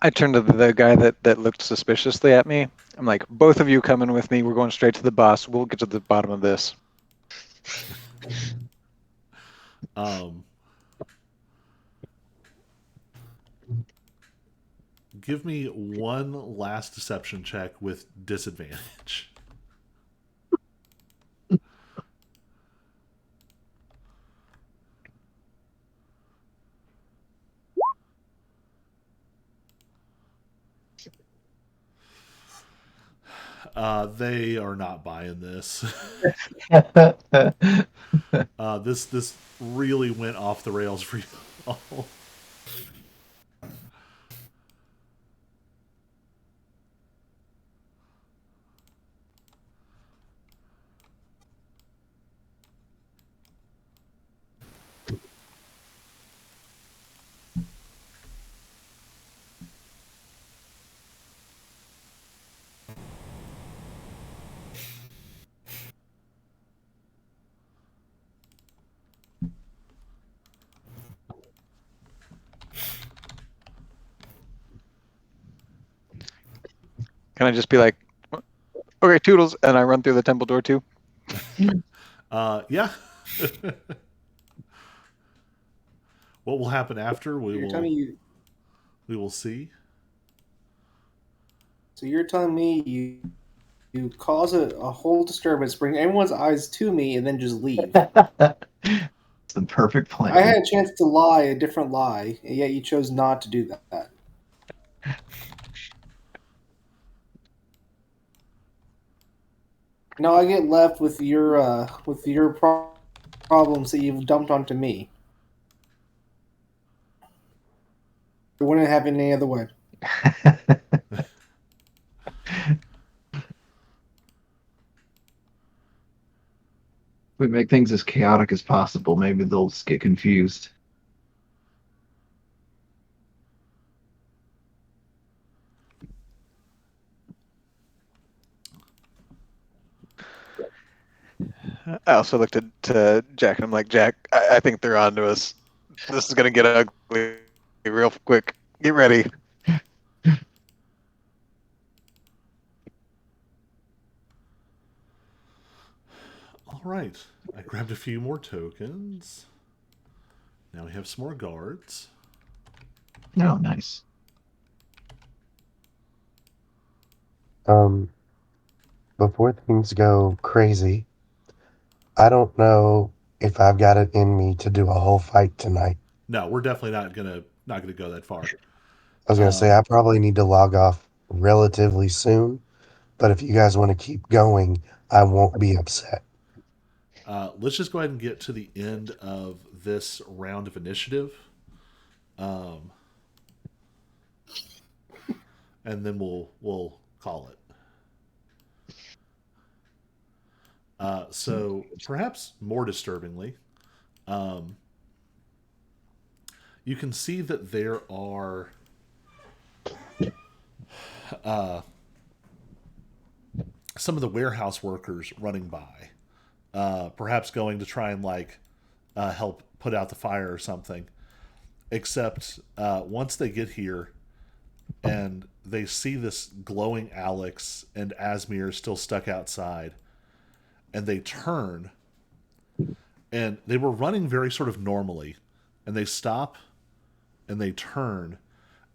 Speaker 2: I turned to the guy that looked suspiciously at me. I'm like, both of you coming with me. We're going straight to the boss. We'll get to the bottom of this.
Speaker 1: Um, give me one last deception check with disadvantage. They are not buying this. This really went off the rails for you all.
Speaker 2: Can I just be like, okay, toodles, and I run through the temple door too?
Speaker 1: Yeah. What will happen after?
Speaker 4: You're telling me
Speaker 1: we will see.
Speaker 4: so you're telling me you cause a whole disturbance, bring everyone's eyes to me, and then just leave.
Speaker 3: It's the perfect plan.
Speaker 4: I had a chance to lie a different lie, and yet you chose not to do that. Now I get left with your problems that you've dumped onto me. It wouldn't happen any other way.
Speaker 3: We make things as chaotic as possible. Maybe they'll just get confused.
Speaker 2: I also looked to Jack, and I'm like, Jack, I think they're onto us. This is gonna get ugly real quick. Get ready.
Speaker 1: All right. I grabbed a few more tokens. Now we have some more guards.
Speaker 3: Oh, nice.
Speaker 6: Before things go crazy, I don't know if I've got it in me to do a whole fight tonight.
Speaker 1: No, we're definitely not gonna go that far.
Speaker 6: I was gonna say I probably need to log off relatively soon, but if you guys want to keep going, I won't be upset.
Speaker 1: Let's just go ahead and get to the end of this round of initiative, and then we'll call it. So perhaps more disturbingly, you can see that there are some of the warehouse workers running by, perhaps going to try and help put out the fire or something. Except once they get here and they see this glowing Alex and Asmir still stuck outside, and they turn, and they were running very sort of normally, and they stop and they turn,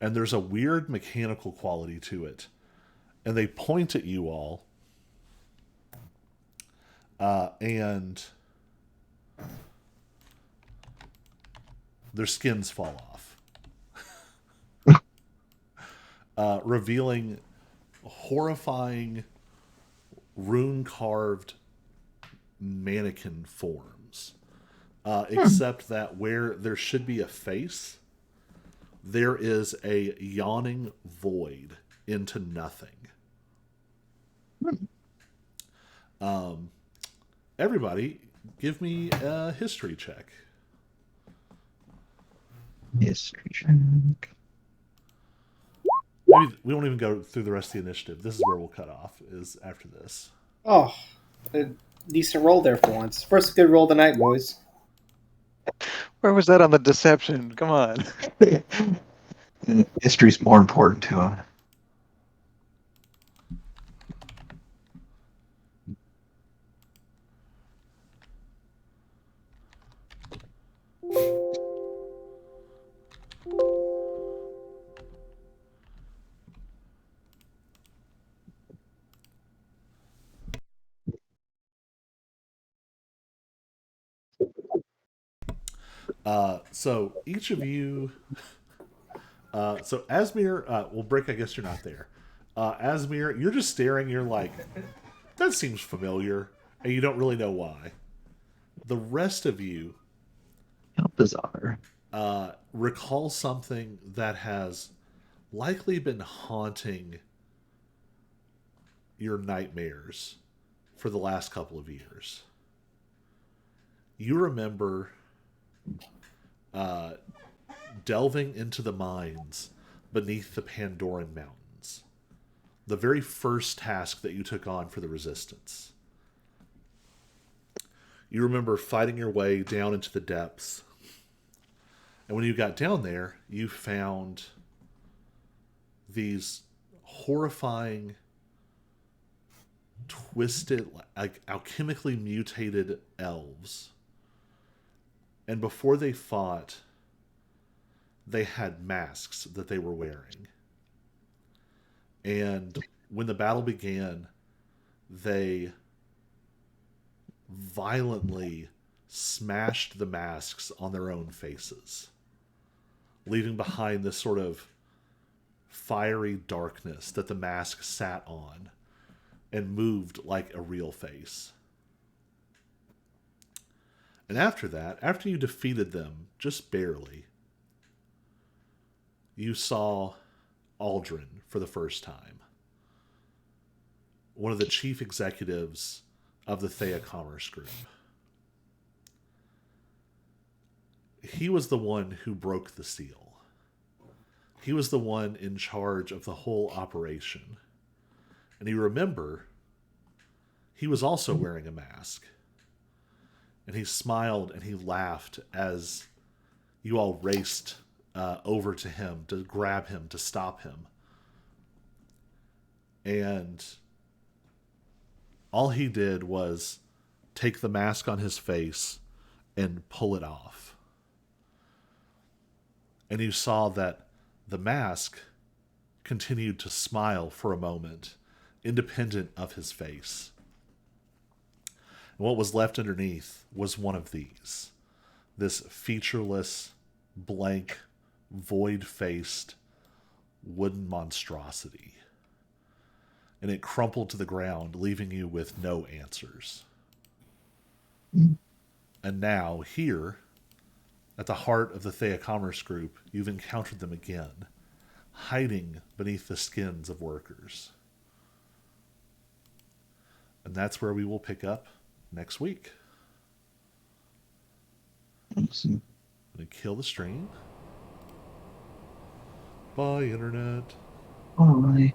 Speaker 1: and there's a weird mechanical quality to it, and they point at you all, and their skins fall off, revealing horrifying rune carved mannequin forms, except that where there should be a face, there is a yawning void into nothing. Everybody, give me a history check.
Speaker 3: History check.
Speaker 1: Maybe we won't even go through the rest of the initiative. This is where we'll cut off, is after this.
Speaker 4: Oh, a decent roll there for once. First good roll tonight, boys.
Speaker 2: Where was that on the deception? Come on.
Speaker 3: History's more important to him.
Speaker 1: So each of you. So Asmir, well, Brick, I guess you're not there. Asmir, you're just staring. You're like, that seems familiar, and you don't really know why. The rest of you
Speaker 3: How bizarre.
Speaker 1: recall something that has likely been haunting your nightmares for the last couple of years. You remember delving into the mines beneath the Pandoran Mountains. The very first task that you took on for the Resistance. You remember fighting your way down into the depths. And when you got down there, you found these horrifying, twisted, like alchemically mutated elves. And before they fought, they had masks that they were wearing. And when the battle began, they violently smashed the masks on their own faces, leaving behind this sort of fiery darkness that the mask sat on and moved like a real face. And after that, after you defeated them just barely, you saw Aldrin for the first time. One of the chief executives of the Thea Commerce Group. He was the one who broke the seal. He was the one in charge of the whole operation. And you remember, he was also wearing a mask. And he smiled and he laughed as you all raced over to him to grab him, to stop him. And all he did was take the mask on his face and pull it off. And you saw that the mask continued to smile for a moment, independent of his face. And what was left underneath was one of these. This featureless, blank, void-faced wooden monstrosity. And it crumpled to the ground, leaving you with no answers. And now, here, at the heart of the Thea Commerce Group, you've encountered them again, hiding beneath the skins of workers. And that's where we will pick up next week.
Speaker 3: Awesome.
Speaker 1: I'm going to kill the stream. Bye, Internet.
Speaker 3: Bye.